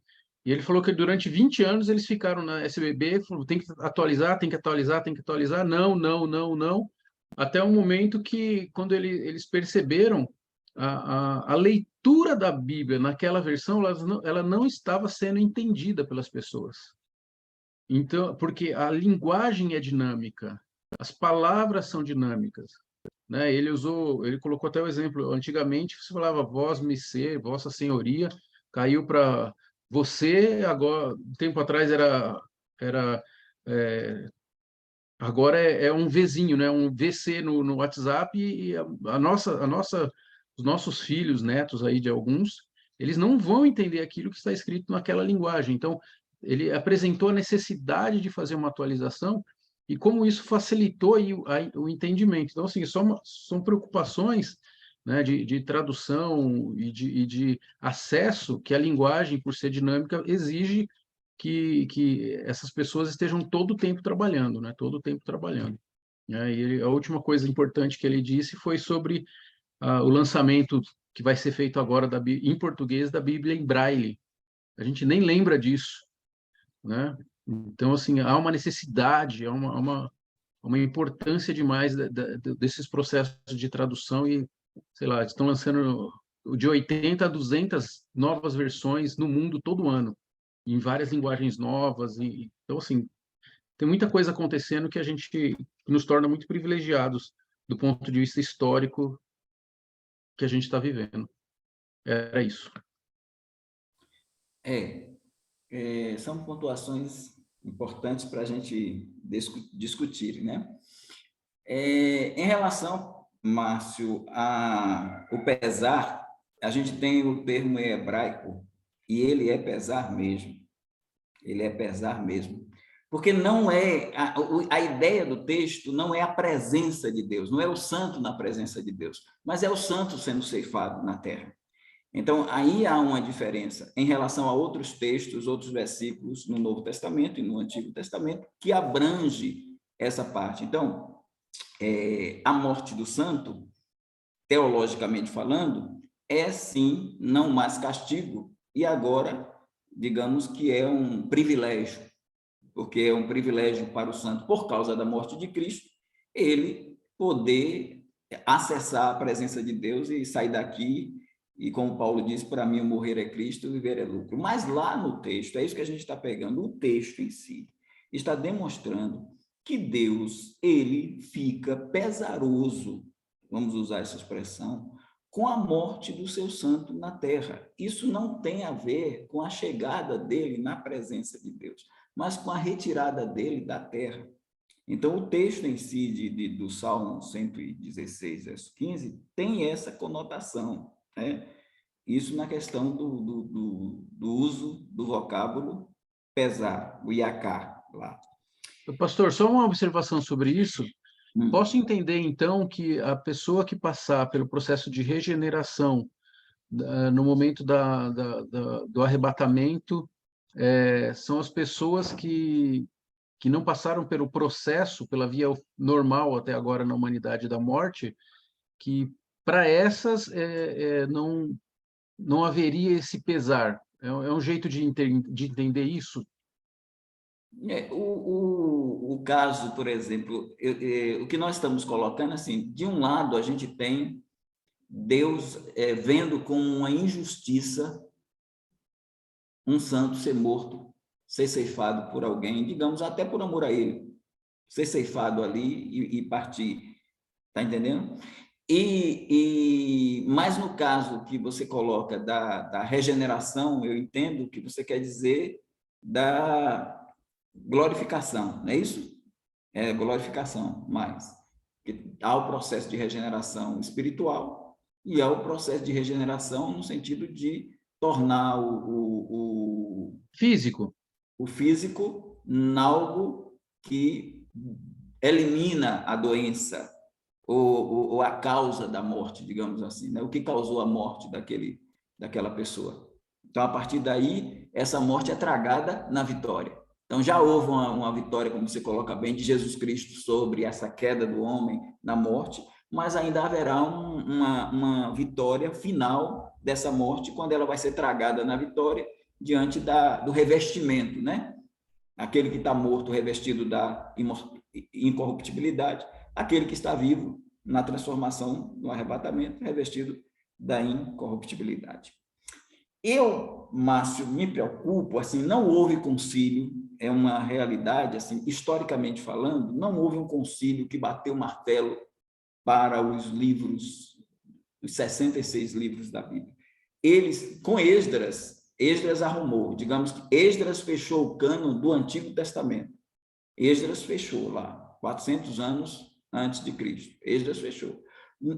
E ele falou que durante 20 anos eles ficaram na SBB, falou, tem que atualizar, tem que atualizar, tem que atualizar, não, não, não, não, até o momento que, quando eles perceberam a leitura da Bíblia naquela versão, ela não estava sendo entendida pelas pessoas. Então, porque a linguagem é dinâmica, as palavras são dinâmicas, né? Ele colocou até o exemplo, antigamente você falava vós me ser, vossa senhoria, caiu para você, agora, tempo atrás era agora é um Vzinho, né? Um VC no WhatsApp, e os nossos filhos, netos aí de alguns, eles não vão entender aquilo que está escrito naquela linguagem. Então, ele apresentou a necessidade de fazer uma atualização e como isso facilitou aí o entendimento. Então, assim, são preocupações, né, de tradução e de acesso que a linguagem, por ser dinâmica, exige que essas pessoas estejam todo o tempo trabalhando, né? Todo o tempo trabalhando. E a última coisa importante que ele disse foi sobre o lançamento que vai ser feito agora em português da Bíblia em Braille. A gente nem lembra disso, né? Então, assim, há uma necessidade, há uma importância demais desses processos de tradução e, sei lá, estão lançando de 80 a 200 novas versões no mundo todo ano, em várias linguagens novas. Então, assim, tem muita coisa acontecendo que nos torna muito privilegiados do ponto de vista histórico que a gente está vivendo. Era isso. São pontuações importantes para a gente discutir, né? Em relação, Márcio, ao pesar, a gente tem o termo em hebraico, e ele é pesar mesmo. Ele é pesar mesmo. Porque não é, a ideia do texto não é a presença de Deus, não é o santo na presença de Deus, mas é o santo sendo ceifado na terra. Então, aí há uma diferença em relação a outros textos, outros versículos no Novo Testamento e no Antigo Testamento, que abrange essa parte. Então, a morte do santo, teologicamente falando, é sim não mais castigo, e agora, digamos que é um privilégio, porque é um privilégio para o santo, por causa da morte de Cristo, ele poder acessar a presença de Deus e sair daqui. E como Paulo diz, para mim o morrer é Cristo, o viver é lucro. Mas lá no texto, é isso que a gente está pegando, o texto em si está demonstrando que Deus, ele fica pesaroso, vamos usar essa expressão, com a morte do seu santo na terra. Isso não tem a ver com a chegada dele na presença de Deus, mas com a retirada dele da terra. Então, o texto em si do Salmo 116, verso 15, tem essa conotação, né? Isso na questão do uso do vocábulo pesar, o iacar lá. Pastor, só uma observação sobre isso. Posso entender, então, que a pessoa que passar pelo processo de regeneração no momento do arrebatamento são as pessoas que não passaram pelo processo, pela via normal até agora na humanidade da morte, que para essas não haveria esse pesar. É um jeito de entender isso? O caso, por exemplo, o que nós estamos colocando, assim, de um lado a gente tem Deus vendo como uma injustiça um santo ser morto, ser ceifado por alguém, digamos, até por amor a ele, ser ceifado ali e partir, tá entendendo? Mas no caso que você coloca da regeneração, eu entendo que você quer dizer da glorificação, não é isso? É glorificação, mas há o processo de regeneração espiritual e há o processo de regeneração no sentido de tornar o Físico. físico em algo que elimina a doença ou a causa da morte, digamos assim, né? O que causou a morte daquela pessoa. Então, a partir daí, essa morte é tragada na vitória. Então, já houve uma vitória, como você coloca bem, de Jesus Cristo sobre essa queda do homem na morte, mas ainda haverá uma vitória final dessa morte, quando ela vai ser tragada na vitória, diante do revestimento, né? Aquele que está morto, revestido da incorruptibilidade, aquele que está vivo, na transformação, no arrebatamento, revestido da incorruptibilidade. Eu, Márcio, me preocupo, assim, não houve concílio, é uma realidade, assim, historicamente falando, não houve um concílio que bateu o martelo para os livros, os 66 livros da Bíblia. Eles, com Esdras arrumou, digamos que Esdras fechou o cânon do Antigo Testamento. Esdras fechou lá, 400 anos antes de Cristo. Esdras fechou.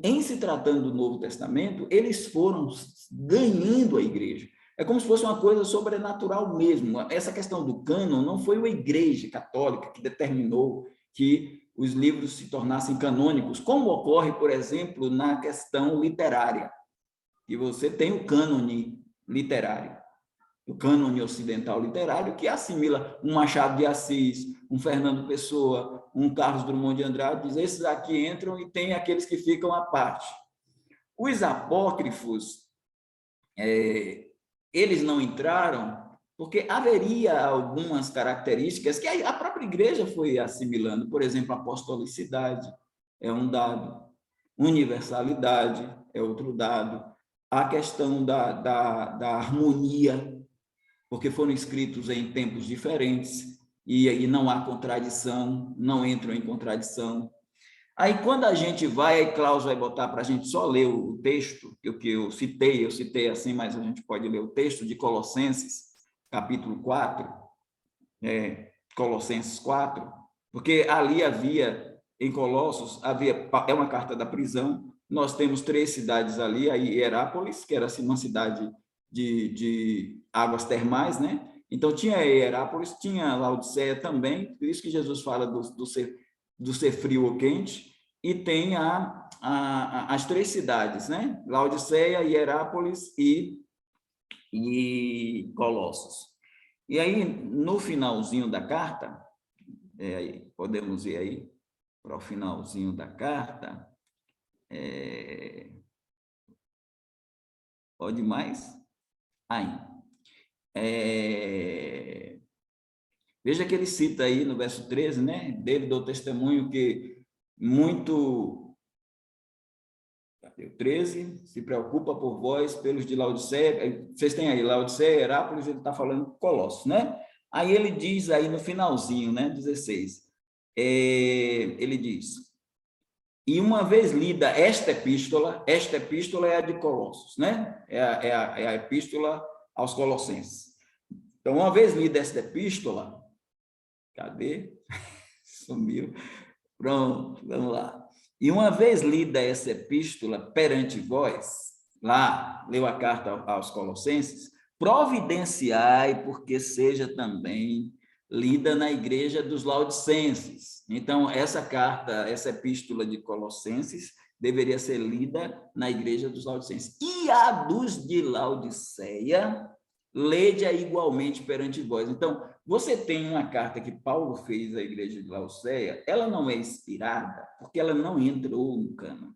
Em se tratando do Novo Testamento, eles foram ganhando a igreja. É como se fosse uma coisa sobrenatural mesmo. Essa questão do cânon não foi a Igreja Católica que determinou que os livros se tornassem canônicos, como ocorre, por exemplo, na questão literária. E você tem o cânone literário, o cânone ocidental literário, que assimila um Machado de Assis, um Fernando Pessoa, um Carlos Drummond de Andrade, diz, esses aqui entram e tem aqueles que ficam à parte. Os apócrifos, eles não entraram porque haveria algumas características que a própria igreja foi assimilando, por exemplo, a apostolicidade é um dado, universalidade é outro dado, a questão da harmonia, porque foram escritos em tempos diferentes e não há contradição, não entram em contradição. Aí, quando a gente vai, aí Klaus vai botar para a gente só ler o texto, que eu citei assim, mas a gente pode ler o texto de Colossenses, capítulo 4, Colossenses 4, porque ali havia, em Colossos, é uma carta da prisão, nós temos 3 cidades ali, a Hierápolis, que era assim, uma cidade de águas termais, né? Então, tinha Hierápolis, tinha Laodiceia também, por isso que Jesus fala do ser frio ou quente, e tem as 3 cidades, né? Laodiceia, Hierápolis e Colossos. E aí, no finalzinho da carta, podemos ir aí para o finalzinho da carta, pode mais? Aí. Veja que ele cita aí no verso 13, né? Dele deu testemunho que muito... Cadê o 13? Se preocupa por vós, pelos de Laodiceia. Vocês têm aí Laodiceia, Herápolis, ele está falando Colossos, né? Aí ele diz aí no finalzinho, né? 16. Ele diz: e uma vez lida esta epístola é a de Colossos, né? É a epístola aos Colossenses. Então, uma vez lida esta epístola, cadê? Sumiu. Pronto, vamos lá. E uma vez lida essa epístola perante vós, lá, leu a carta aos Colossenses, providenciai, porque seja também lida na igreja dos Laodicenses. Então, essa carta, essa epístola de Colossenses, deveria ser lida na igreja dos Laodicenses. E a dos de Laodiceia, lede-a igualmente perante vós. Então, você tem uma carta que Paulo fez à igreja de Laodiceia, ela não é inspirada, porque ela não entrou no cânon.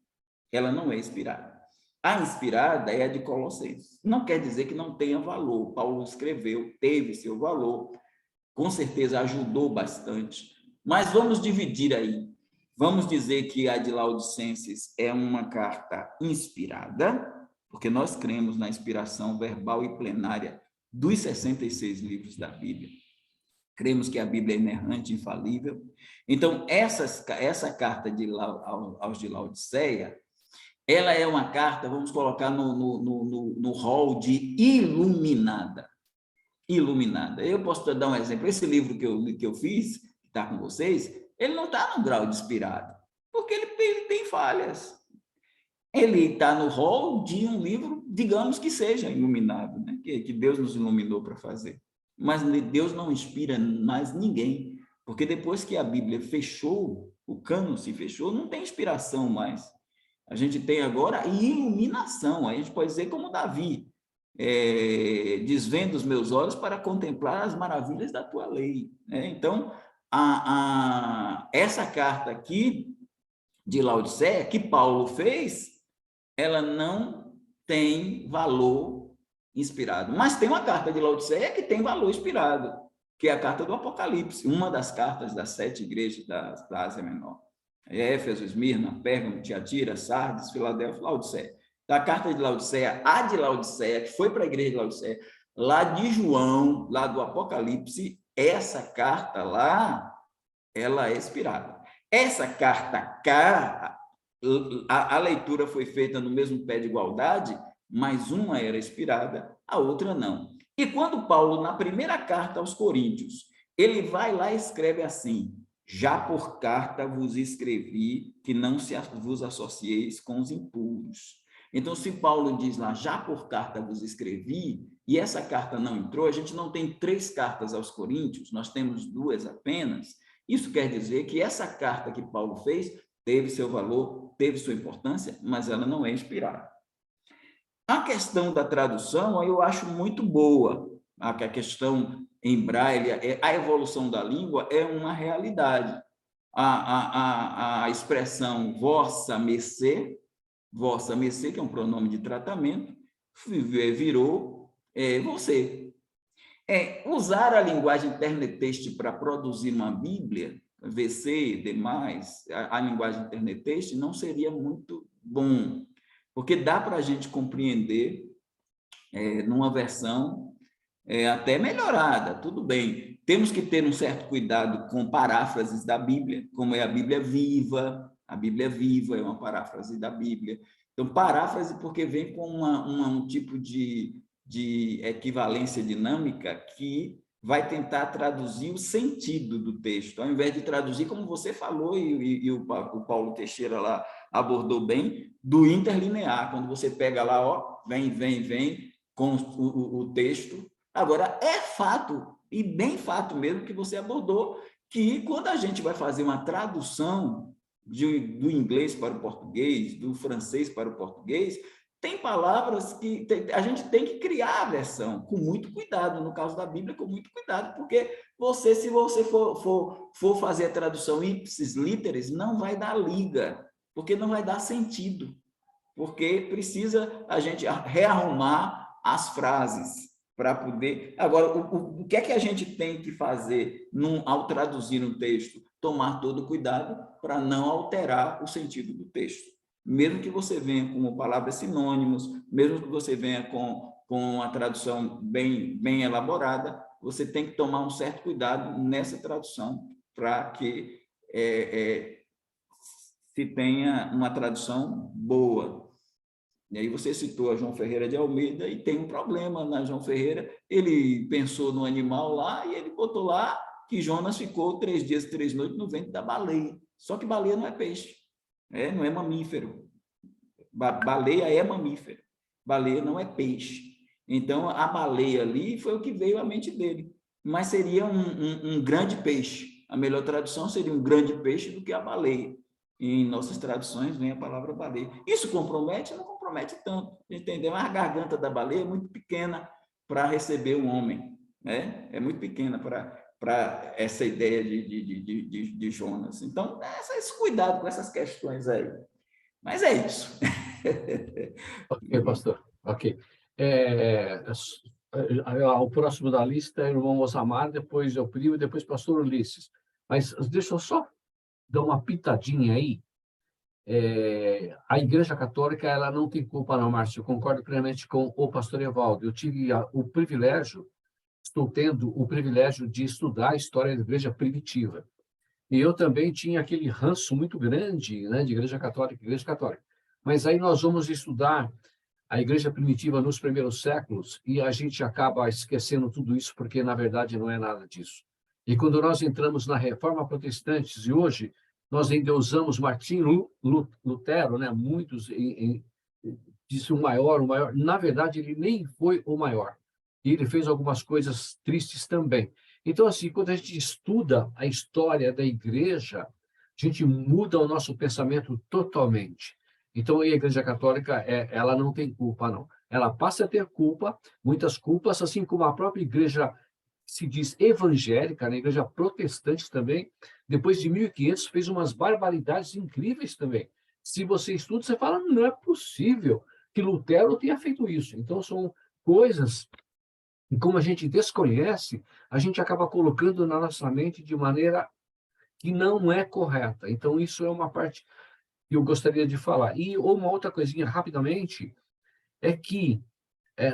Ela não é inspirada. A inspirada é a de Colossenses. Não quer dizer que não tenha valor. Paulo escreveu, teve seu valor, com certeza ajudou bastante. Mas vamos dividir aí. Vamos dizer que a de Laodicenses é uma carta inspirada, porque nós cremos na inspiração verbal e plenária dos 66 livros da Bíblia. Cremos que a Bíblia é inerrante, infalível. Então, essa carta aos de Laodiceia, ela é uma carta, vamos colocar no rol de iluminada. Iluminada. Eu posso dar um exemplo. Esse livro que eu fiz, que está com vocês, ele não está no grau de inspirado, porque ele tem falhas. Ele está no rol de um livro, digamos que seja iluminado, né? que Deus nos iluminou para fazer. Mas Deus não inspira mais ninguém, porque depois que a Bíblia fechou, o cânon se fechou, não tem inspiração mais. A gente tem agora iluminação, a gente pode dizer como Davi, desvendo os meus olhos para contemplar as maravilhas da tua lei. Né? Então, essa carta aqui de Laodiceia, que Paulo fez, ela não tem valor inspirado. Mas tem uma carta de Laodiceia que tem valor inspirado, que é a carta do Apocalipse, uma das cartas das 7 igrejas da Ásia Menor. Éfeso, Esmirna, Pérgamo, Tiatira, Sardes, Filadélfia, Laodiceia. Da carta de Laodiceia, a de Laodiceia, que foi para a igreja de Laodiceia, lá de João, lá do Apocalipse, essa carta lá, ela é inspirada. Essa carta cá, a leitura foi feita no mesmo pé de igualdade, mas uma era inspirada, a outra não. E quando Paulo, na primeira carta aos Coríntios, ele vai lá e escreve assim: já por carta vos escrevi que não vos associeis com os impuros. Então, se Paulo diz lá, já por carta vos escrevi, e essa carta não entrou, a gente não tem 3 cartas aos Coríntios, nós temos 2 apenas. Isso quer dizer que essa carta que Paulo fez teve seu valor, teve sua importância, mas ela não é inspirada. A questão da tradução, eu acho muito boa. A questão em braille, a evolução da língua é uma realidade. A expressão vossa mercê, que é um pronome de tratamento, virou você. Usar a linguagem internet-text para produzir uma Bíblia, VC, demais, a linguagem internet-text não seria muito bom, porque dá para a gente compreender numa versão até melhorada, tudo bem. Temos que ter um certo cuidado com paráfrases da Bíblia, como é a Bíblia Viva. A Bíblia Viva é uma paráfrase da Bíblia. Então, paráfrase porque vem com um tipo de equivalência dinâmica que vai tentar traduzir o sentido do texto, ao invés de traduzir, como você falou, e o Paulo Teixeira lá abordou bem, do interlinear, quando você pega lá, ó, vem, com o texto. Agora, é fato, e bem fato mesmo, que você abordou, que quando a gente vai fazer uma tradução do inglês para o português, do francês para o português, tem palavras que a gente tem que criar a versão com muito cuidado, no caso da Bíblia, com muito cuidado, porque se você for fazer a tradução ipsis literis, não vai dar liga, porque não vai dar sentido, porque precisa a gente rearrumar as frases para poder... Agora, o que é que a gente tem que fazer ao traduzir um texto? Tomar todo cuidado para não alterar o sentido do texto. Mesmo que você venha com palavras sinônimos, mesmo que você venha com a tradução bem elaborada, você tem que tomar um certo cuidado nessa tradução para que se tenha uma tradução boa. E aí você citou a João Ferreira de Almeida, e tem um problema na João Ferreira, ele pensou no animal lá, e ele botou lá que Jonas ficou 3 dias e 3 noites no ventre da baleia. Só que baleia não é peixe, não é mamífero. Baleia é mamífero, baleia não é peixe. Então, a baleia ali foi o que veio à mente dele, mas seria um grande peixe. A melhor tradução seria um grande peixe do que a baleia. Em nossas traduções vem a palavra baleia. Isso compromete? Não compromete tanto, entendeu? Mas a garganta da baleia é muito pequena para receber o homem, né? É muito pequena para essa ideia de Jonas. Então, esse cuidado com essas questões aí. Mas é isso. Ok, pastor. Ok. O próximo da lista é o irmão Osamar, depois é o primo, e depois o pastor Ulisses. Mas deixa eu só dar uma pitadinha aí. A Igreja Católica, ela não tem culpa, não, Márcio. Eu concordo plenamente com o pastor Evaldo. Eu tive estou tendo o privilégio de estudar a história da Igreja primitiva. E eu também tinha aquele ranço muito grande, né, de Igreja Católica. Mas aí nós vamos estudar a Igreja primitiva nos primeiros séculos e a gente acaba esquecendo tudo isso, porque, na verdade, não é nada disso. E quando nós entramos na Reforma Protestante, e hoje nós ainda usamos Martinho Lutero, né, muitos disse o maior. Na verdade, ele nem foi o maior. E ele fez algumas coisas tristes também. Então, assim, quando a gente estuda a história da igreja, a gente muda o nosso pensamento totalmente. Então, a Igreja Católica, ela não tem culpa, não. Ela passa a ter culpa, muitas culpas, assim como a própria igreja se diz evangélica, né? A igreja protestante também, depois de 1500, fez umas barbaridades incríveis também. Se você estuda, você fala, não é possível que Lutero tenha feito isso. Então, são coisas... E como a gente desconhece, a gente acaba colocando na nossa mente de maneira que não é correta. Então, isso é uma parte que eu gostaria de falar. E uma outra coisinha, rapidamente, é que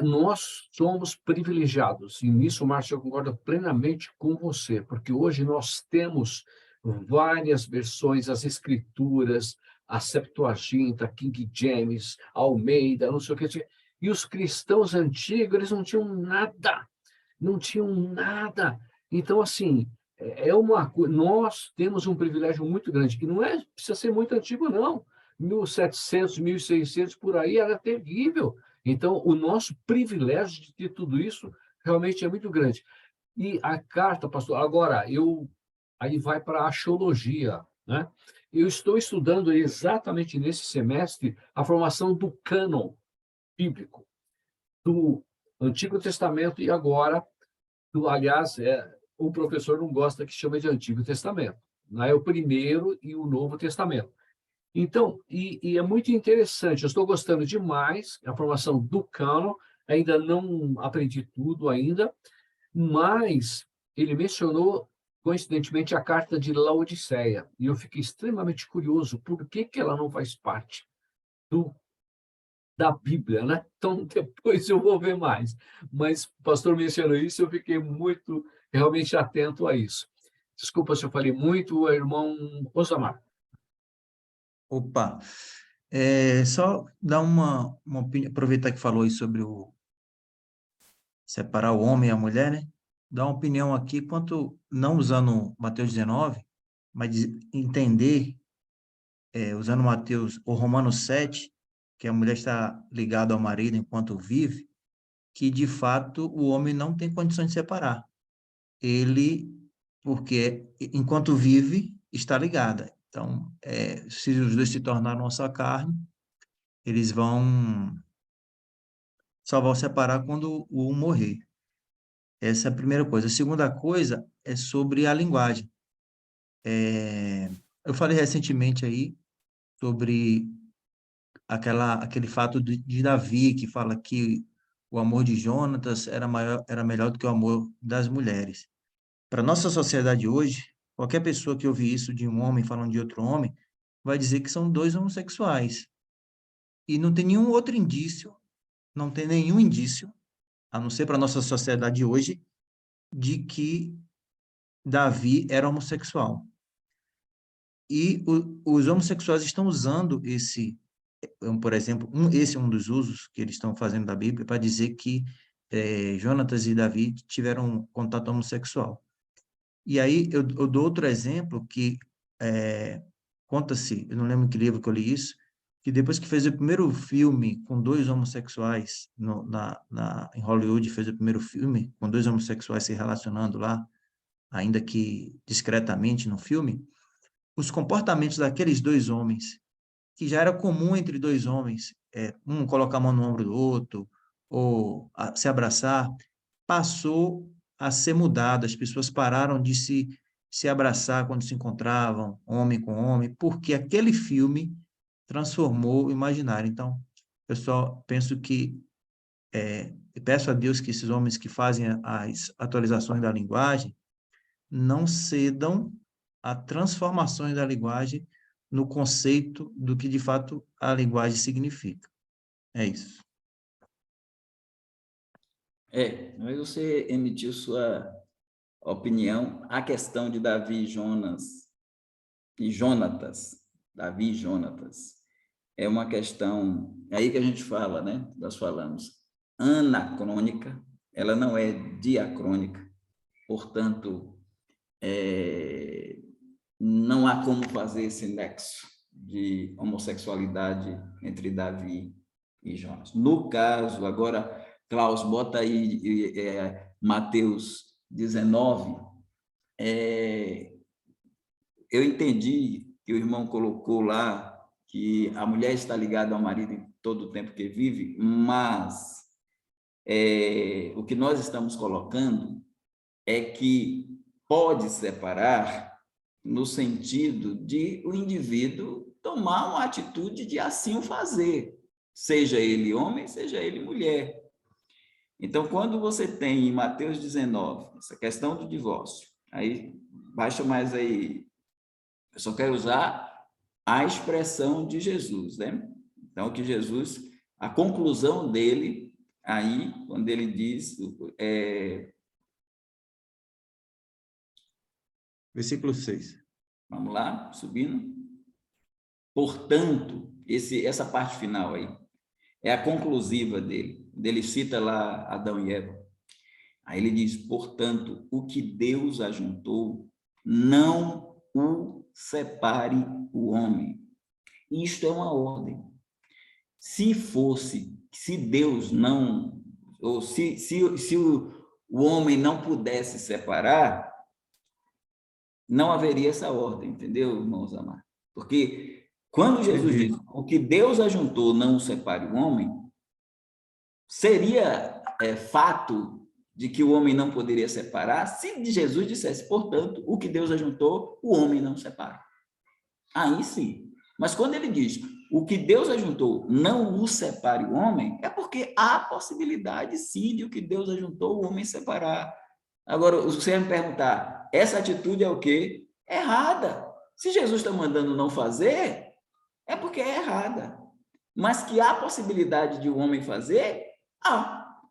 nós somos privilegiados. E nisso, Márcio, eu concordo plenamente com você, porque hoje nós temos várias versões, as Escrituras, a Septuaginta, King James, Almeida, não sei o que. E os cristãos antigos, eles não tinham nada. Então, assim, nós temos um privilégio muito grande, que não precisa ser muito antigo, não. 1700, 1600, por aí, era terrível. Então, o nosso privilégio de ter tudo isso realmente é muito grande. E a carta, pastor, agora, aí vai para a axiologia, né? Eu estou estudando exatamente nesse semestre a formação do cânon bíblico, do Antigo Testamento e agora, aliás, o professor não gosta que chame de Antigo Testamento, né? É o Primeiro e o Novo Testamento. Então, e é muito interessante, eu estou gostando demais da formação do cânon, ainda não aprendi tudo ainda, mas ele mencionou, coincidentemente, a carta de Laodiceia, e eu fiquei extremamente curioso por que ela não faz parte da Bíblia, né? Então, depois eu vou ver mais. Mas o pastor mencionou isso, eu fiquei muito, realmente atento a isso. Desculpa se eu falei muito, irmão Osamar. Opa, só dar uma opinião, aproveitar que falou aí sobre separar o homem e a mulher, né? dar uma opinião aqui, quanto, não usando Mateus 19, mas entender, usando Mateus, ou Romanos 7, que a mulher está ligada ao marido enquanto vive, que de fato o homem não tem condições de separar. Ele, porque enquanto vive, está ligada. Então, se os dois se tornaram uma só carne, eles só vão separar quando o um morrer. Essa é a primeira coisa. A segunda coisa é sobre a linguagem. Eu falei recentemente aí sobre aquele fato de Davi, que fala que o amor de Jonatas era melhor do que o amor das mulheres. Para a nossa sociedade hoje, qualquer pessoa que ouvir isso de um homem falando de outro homem, vai dizer que são dois homossexuais. E não tem nenhum outro indício, não tem nenhum indício, a não ser para a nossa sociedade hoje, de que Davi era homossexual. E os homossexuais estão usando por exemplo, esse é um dos usos que eles estão fazendo da Bíblia para dizer que Jonatas e Davi tiveram contato homossexual. E aí eu dou outro exemplo que conta-se, eu não lembro que livro que eu li isso, que depois que fez o primeiro filme com dois homossexuais em Hollywood, fez o primeiro filme com dois homossexuais se relacionando lá, ainda que discretamente no filme, os comportamentos daqueles dois homens, que já era comum entre dois homens, um colocar a mão no ombro do outro, ou se abraçar, passou a ser mudado. As pessoas pararam de se abraçar quando se encontravam, homem com homem, porque aquele filme transformou o imaginário. Então, eu só penso que, peço a Deus que esses homens que fazem as atualizações da linguagem não cedam a transformações da linguagem no conceito do que, de fato, a linguagem significa. É isso. Mas você emitiu sua opinião. A questão de Davi e Jonatas, Davi e Jonatas, é uma questão, aí que a gente fala, né? Nós falamos, anacrônica, ela não é diacrônica, portanto, não há como fazer esse nexo de homossexualidade entre Davi e Jonas. No caso, agora, Klaus, bota aí Mateus 19, eu entendi que o irmão colocou lá que a mulher está ligada ao marido em todo o tempo que vive, mas o que nós estamos colocando é que pode separar no sentido de o indivíduo tomar uma atitude de assim o fazer, seja ele homem, seja ele mulher. Então, quando você tem em Mateus 19, essa questão do divórcio, aí baixa mais aí, eu só quero usar a expressão de Jesus, né? Então, que Jesus, a conclusão dele, aí, quando ele diz, Versículo 6. vamos lá, subindo. Portanto, essa parte final aí, é a conclusiva dele. Ele cita lá Adão e Eva. Aí ele diz, portanto, o que Deus ajuntou, não o separe o homem. Isto é uma ordem. Se Deus não, ou se o homem não pudesse separar, não haveria essa ordem, entendeu, irmãos amados? Porque quando Jesus diz, o que Deus ajuntou, não o separe o homem, seria fato de que o homem não poderia separar se Jesus dissesse, portanto, o que Deus ajuntou, o homem não separa. Aí sim. Mas quando ele diz, o que Deus ajuntou, não o separe o homem, é porque há possibilidade, sim, de o que Deus ajuntou, o homem separar. Agora, você vai me perguntar, essa atitude é o quê? Errada. Se Jesus está mandando não fazer, é porque é errada. Mas que há possibilidade de o homem fazer,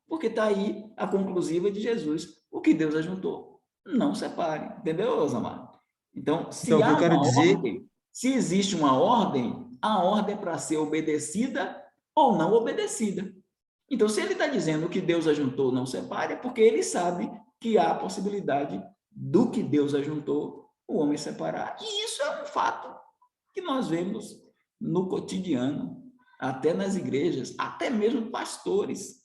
porque está aí a conclusiva de Jesus. O que Deus ajuntou, não separe. Entendeu, Osamar? Então, se há uma ordem, se existe uma ordem, a ordem é para ser obedecida ou não obedecida. Então, se ele está dizendo que Deus ajuntou, não separe, é porque ele sabe que há a possibilidade do que Deus ajuntou, o homem separar. E isso é um fato que nós vemos no cotidiano, até nas igrejas, até mesmo pastores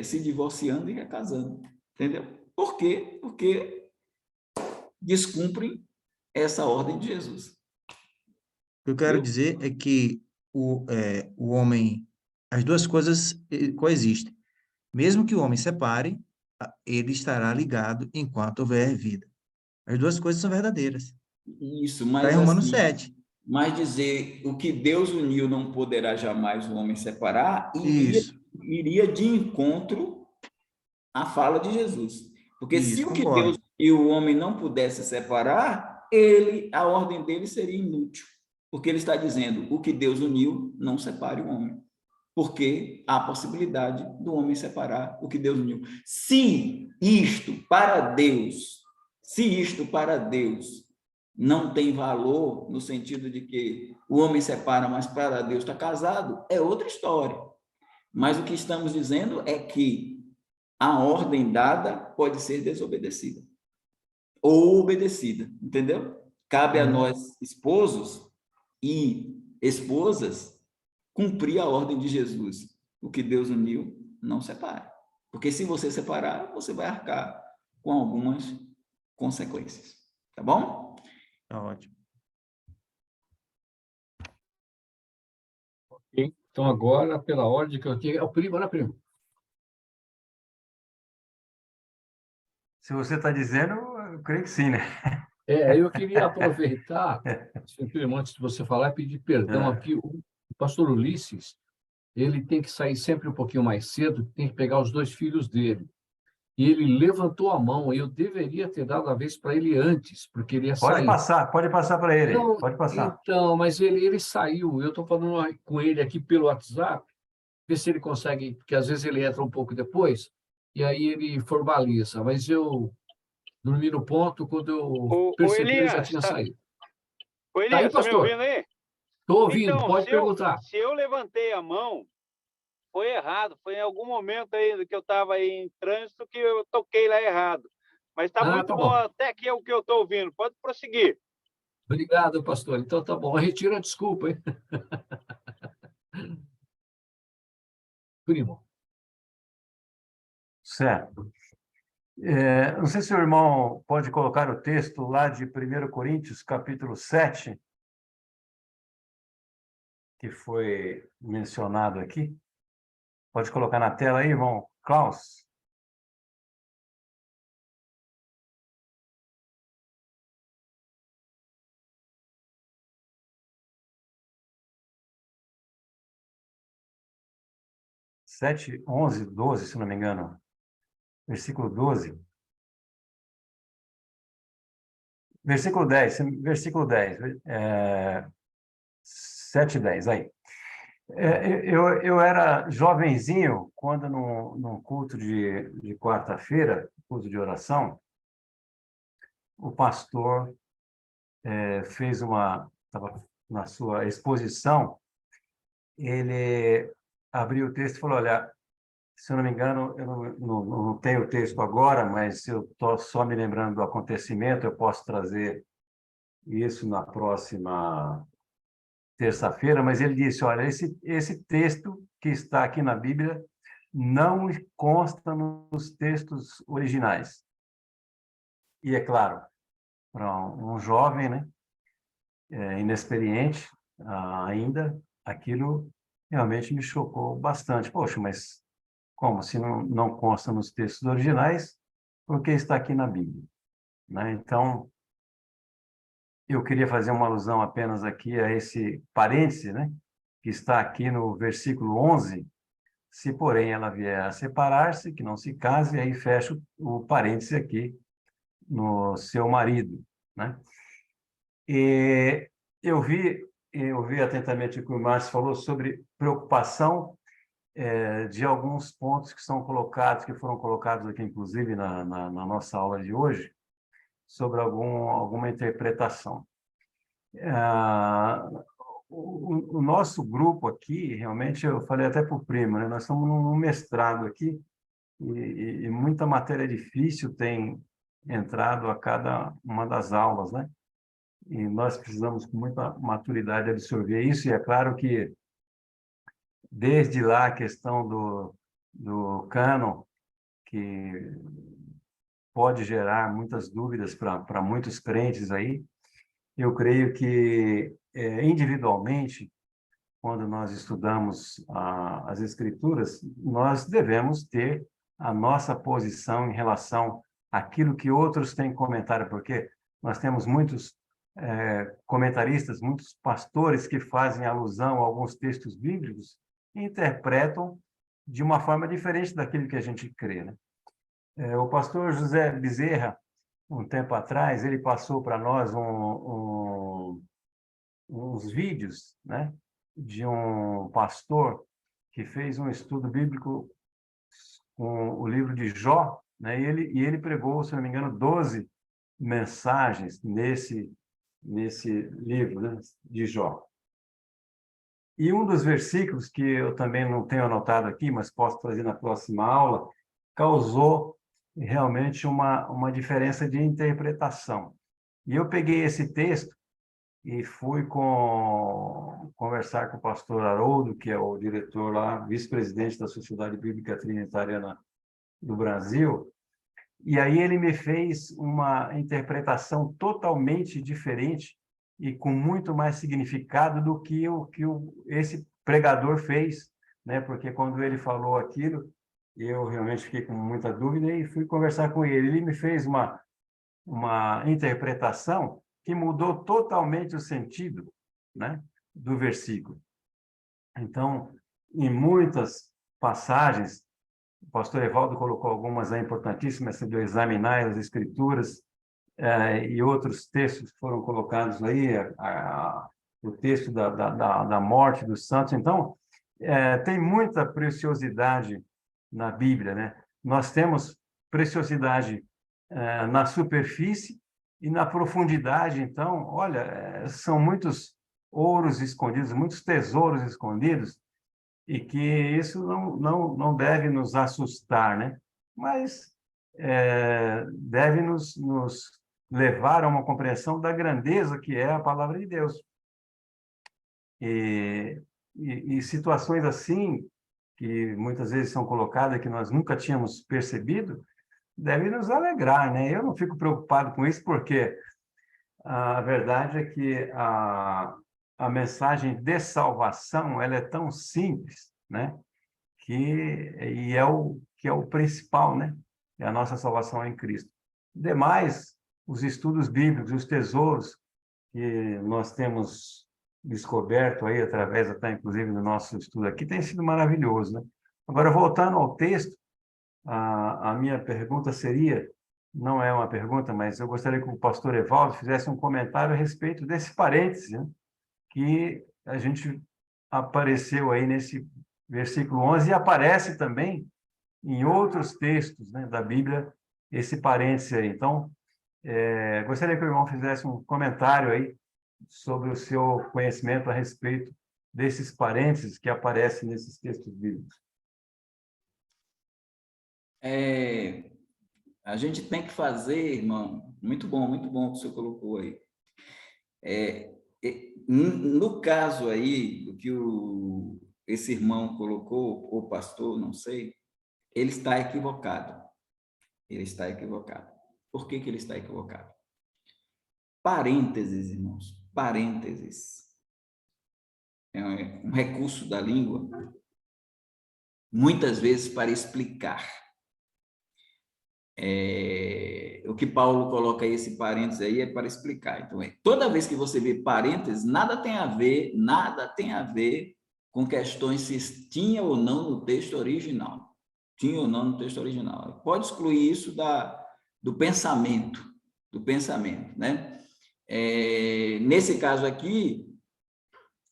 se divorciando e recasando. Entendeu? Por quê? Porque descumprem essa ordem de Jesus. O que eu quero Viu? dizer é que o homem, as duas coisas coexistem. Mesmo que o homem separe, ele estará ligado enquanto houver vida. As duas coisas são verdadeiras. Isso, Está em mas Romanos assim, 7. mas dizer o que Deus uniu não poderá jamais o homem separar, Isso, iria de encontro à fala de Jesus. Porque se isso, o que Deus concordo. e o homem não pudesse separar, a ordem dele seria inútil. Porque ele está dizendo, o que Deus uniu, não separe o homem. Porque há a possibilidade do homem separar o que Deus uniu. Se isto para Deus não tem valor, no sentido de que o homem separa, mas para Deus está casado, é outra história. Mas o que estamos dizendo é que a ordem dada pode ser desobedecida ou obedecida, entendeu? Cabe a nós, esposos e esposas, cumprir a ordem de Jesus. O que Deus uniu, não separe. Porque se você separar, você vai arcar com algumas consequências. Tá bom? Tá ótimo. Ok? Então, agora, pela ordem que eu tinha... É o primo, né, primo? Se você está dizendo, eu creio que sim, né? Aí eu queria aproveitar, senhor primo, antes de você falar, e pedir perdão aqui. O pastor Ulisses, ele tem que sair sempre um pouquinho mais cedo, tem que pegar os 2 filhos dele. E ele levantou a mão, e eu deveria ter dado a vez para ele antes, porque ele ia sair. Pode passar para ele, Não, pode passar. então, mas ele saiu. Eu estou falando com ele aqui pelo WhatsApp, ver se ele consegue, porque às vezes ele entra um pouco depois, e aí ele formaliza. Mas eu dormi no ponto, quando eu O percebi, ele já Elias, tinha saído. o Tá aí, Elias, tá me pastor? ouvindo aí? Estou ouvindo, Então, pode perguntar. se eu levantei a mão, foi errado. Foi em algum momento aí que eu estava aí em trânsito que eu toquei lá errado. Mas está muito Tá bom, bom. até que é o que eu estou ouvindo. Pode prosseguir. Obrigado, pastor. Então tá bom. Retiro a desculpa, hein? Primo. Certo. Não sei se o irmão pode colocar o texto lá de 1 Coríntios, capítulo 7, que foi mencionado aqui. Pode colocar na tela aí, irmão Klaus? Sete, 11, 12, se não me engano. Versículo 12. Versículo 10, 7 e 10, aí. Eu era jovenzinho quando, num culto de quarta-feira, culto de oração, o pastor fez estava na sua exposição, ele abriu o texto e falou, olha, se eu não me engano, eu não tenho o texto agora, mas eu estou só me lembrando do acontecimento, eu posso trazer isso na próxima terça-feira, mas ele disse, olha, esse texto que está aqui na Bíblia não consta nos textos originais. E, é claro, para um jovem, né, inexperiente ainda, aquilo realmente me chocou bastante. Poxa, mas como? Se não consta nos textos originais, por que está aqui na Bíblia? Né? Então, eu queria fazer uma alusão apenas aqui a esse parêntese, né, que está aqui no versículo 11, se, porém, ela vier a separar-se, que não se case, aí fecha o parêntese aqui no seu marido, né? E eu vi atentamente o que o Márcio falou sobre preocupação de alguns pontos que foram colocados aqui, inclusive, na nossa aula de hoje, sobre alguma interpretação. O nosso grupo aqui, realmente, eu falei até para o primo, né? Nós estamos num mestrado aqui, e muita matéria difícil tem entrado a cada uma das aulas, né? E nós precisamos, com muita maturidade, absorver isso, e é claro que, desde lá, a questão do cânon, que pode gerar muitas dúvidas para muitos crentes aí, eu creio que, individualmente, quando nós estudamos as Escrituras, nós devemos ter a nossa posição em relação àquilo que outros têm comentário, porque nós temos muitos comentaristas, muitos pastores que fazem alusão a alguns textos bíblicos e interpretam de uma forma diferente daquilo que a gente crê, né? O pastor José Bezerra, um tempo atrás, ele passou para nós uns vídeos, né, de um pastor que fez um estudo bíblico com o livro de Jó, né, e ele pregou, se não me engano, 12 mensagens nesse livro, né, de Jó. E um dos versículos, que eu também não tenho anotado aqui, mas posso trazer na próxima aula, causou realmente uma diferença de interpretação. E eu peguei esse texto e fui conversar com o pastor Haroldo, que é o diretor lá, vice-presidente da Sociedade Bíblica Trinitariana do Brasil, e aí ele me fez uma interpretação totalmente diferente e com muito mais significado do que esse pregador fez, né? Porque quando ele falou aquilo, eu realmente fiquei com muita dúvida e fui conversar com ele. Ele me fez uma interpretação que mudou totalmente o sentido, né, do versículo. Então, em muitas passagens, o pastor Evaldo colocou algumas aí importantíssimas, de examinar as Escrituras, e outros textos que foram colocados aí, o texto da morte dos santos. Então, tem muita preciosidade na Bíblia, né? Nós temos preciosidade na superfície e na profundidade. Então, olha, são muitos ouros escondidos, muitos tesouros escondidos, e que isso não deve nos assustar, né? Mas deve nos levar a uma compreensão da grandeza que é a palavra de Deus. E situações assim, que muitas vezes são colocadas, que nós nunca tínhamos percebido, deve nos alegrar, né? Eu não fico preocupado com isso, porque a verdade é que a mensagem de salvação, ela é tão simples, né? Que é o principal, né? É a nossa salvação em Cristo. Demais, os estudos bíblicos, os tesouros que nós temos descoberto aí, através até, inclusive, do nosso estudo aqui, tem sido maravilhoso, né? Agora, voltando ao texto, a minha pergunta seria, não é uma pergunta, mas eu gostaria que o pastor Evaldo fizesse um comentário a respeito desse parêntese, né, que a gente apareceu aí nesse versículo 11, e aparece também em outros textos, né, da Bíblia, esse parêntese aí. Então, gostaria que o irmão fizesse um comentário aí sobre o seu conhecimento a respeito desses parênteses que aparecem nesses textos bíblicos. A gente tem que fazer, irmão, muito bom o que o senhor colocou aí. No caso aí, do que esse irmão colocou, ou pastor, não sei, ele está equivocado. Ele está equivocado. Por que ele está equivocado? Parênteses, irmãos, parênteses. É um recurso da língua, muitas vezes para explicar. O que Paulo coloca aí, esse parênteses aí, é para explicar. Então, toda vez que você vê parênteses, nada tem a ver com questões se tinha ou não no texto original. Tinha ou não no texto original. Pode excluir isso do pensamento, né? Nesse caso aqui,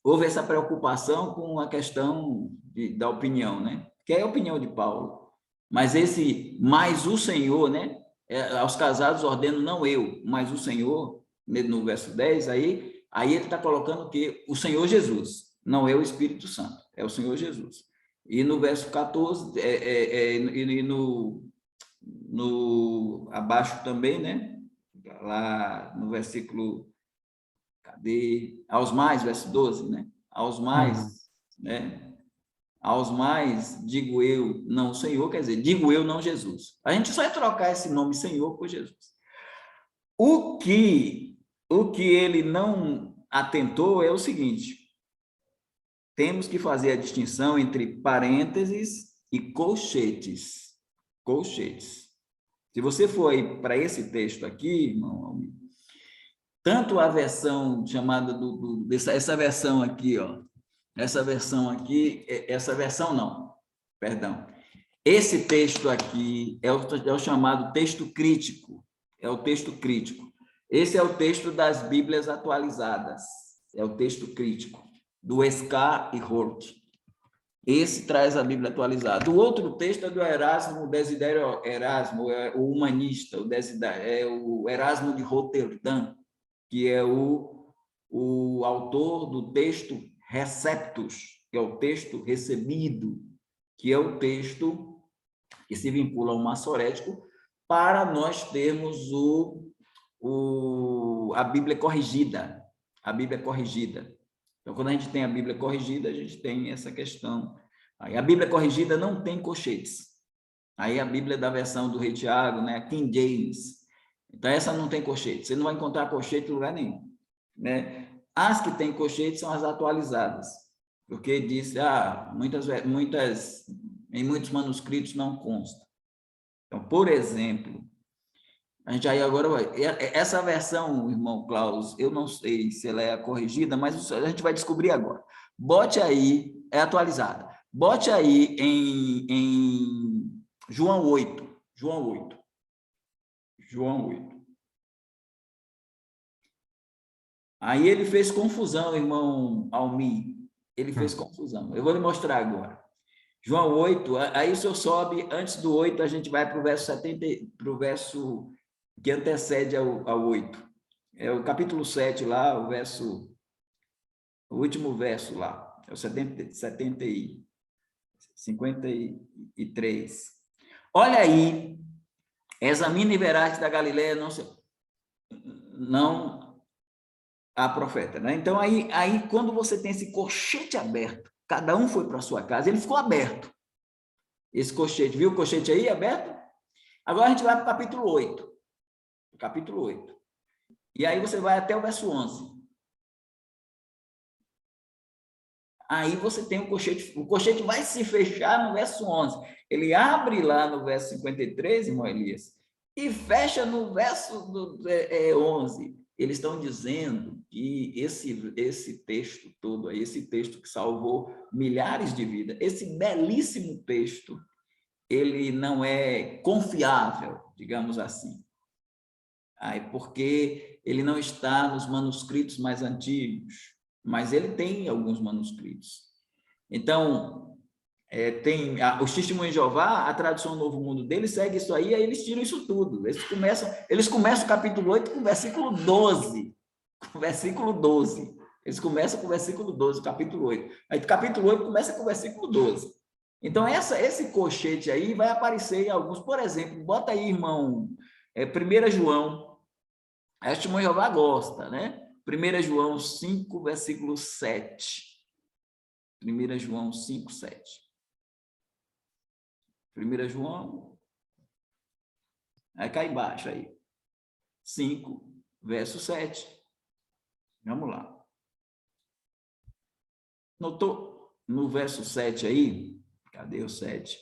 houve essa preocupação com a questão da opinião, né? Que é a opinião de Paulo. Mas mais o Senhor, né? Aos casados ordeno não eu, mas o Senhor, no verso 10, aí ele está colocando que o Senhor Jesus, não é o Espírito Santo, é o Senhor Jesus. E no verso 14, e abaixo também, né? Lá no versículo, cadê? Aos mais, verso 12, né? Aos mais, né? Aos mais, digo eu, não Senhor, quer dizer, digo eu, não Jesus. A gente só vai trocar esse nome Senhor por Jesus. O que ele não atentou é o seguinte: temos que fazer a distinção entre parênteses e colchetes. Colchetes. Se você for aí para esse texto aqui, irmão, tanto a versão chamada essa versão aqui, ó, essa versão não, perdão. Esse texto aqui é o chamado texto crítico, é o texto crítico. Esse é o texto das Bíblias atualizadas, é o texto crítico, do Scar e Hort. Esse traz a Bíblia atualizada. O outro texto é do Erasmo, Desidério Erasmo, o humanista, o Erasmo de Roterdã, que é o autor do texto Receptus, que é o texto recebido, que é o texto que se vincula ao maçorético, para nós termos a Bíblia corrigida. A Bíblia corrigida. Então, quando a gente tem a Bíblia corrigida, a gente tem essa questão. Aí, a Bíblia corrigida não tem colchetes. Aí a Bíblia da versão do Rei Tiago, né? King James. Então, essa não tem colchete. Você não vai encontrar colchete em lugar nenhum, né? As que têm colchete são as atualizadas, porque diz, em muitos manuscritos não consta. Então, por exemplo, a gente aí agora essa versão, irmão Klaus, eu não sei se ela é corrigida, mas a gente vai descobrir agora. Bote aí, é atualizada. Bote aí em João 8. João 8. João 8. Aí ele fez confusão, irmão Almi. Ele fez confusão. Eu vou lhe mostrar agora. João 8, aí o senhor sobe, antes do 8, a gente vai para o verso 70, para o verso que antecede ao 8. É o capítulo 7 lá, o último verso lá, é o 53. Olha aí, examina e verás que da Galileia não há profeta, né? Então, aí quando você tem esse colchete aberto, cada um foi para a sua casa, ele ficou aberto. Esse colchete, viu o colchete aí aberto? Agora a gente vai para o capítulo 8. Capítulo 8. E aí você vai até o verso 11. Aí você tem o colchete vai se fechar no verso 11. Ele abre lá no verso 53, irmão Elias, e fecha no verso 11. Eles estão dizendo que esse texto todo, esse texto que salvou milhares de vidas, esse belíssimo texto, ele não é confiável, digamos assim. Porque ele não está nos manuscritos mais antigos, mas ele tem alguns manuscritos. Então, tem os Testemunhos de Jeová, a tradução Novo Mundo deles segue isso aí eles tiram isso tudo. Eles começam o capítulo 8 com o versículo 12. Com o versículo 12. Eles começam com o versículo 12, capítulo 8. Aí o capítulo 8 começa com o versículo 12. Então, esse colchete aí vai aparecer em alguns. Por exemplo, bota aí, irmão, 1 João, a Testemunho de Jeová gosta, né? 1 João 5, versículo 7. 1 João 5, 7. 1 João, aí cá embaixo aí. 5, verso 7. Vamos lá. Notou no verso 7 aí? Cadê o 7?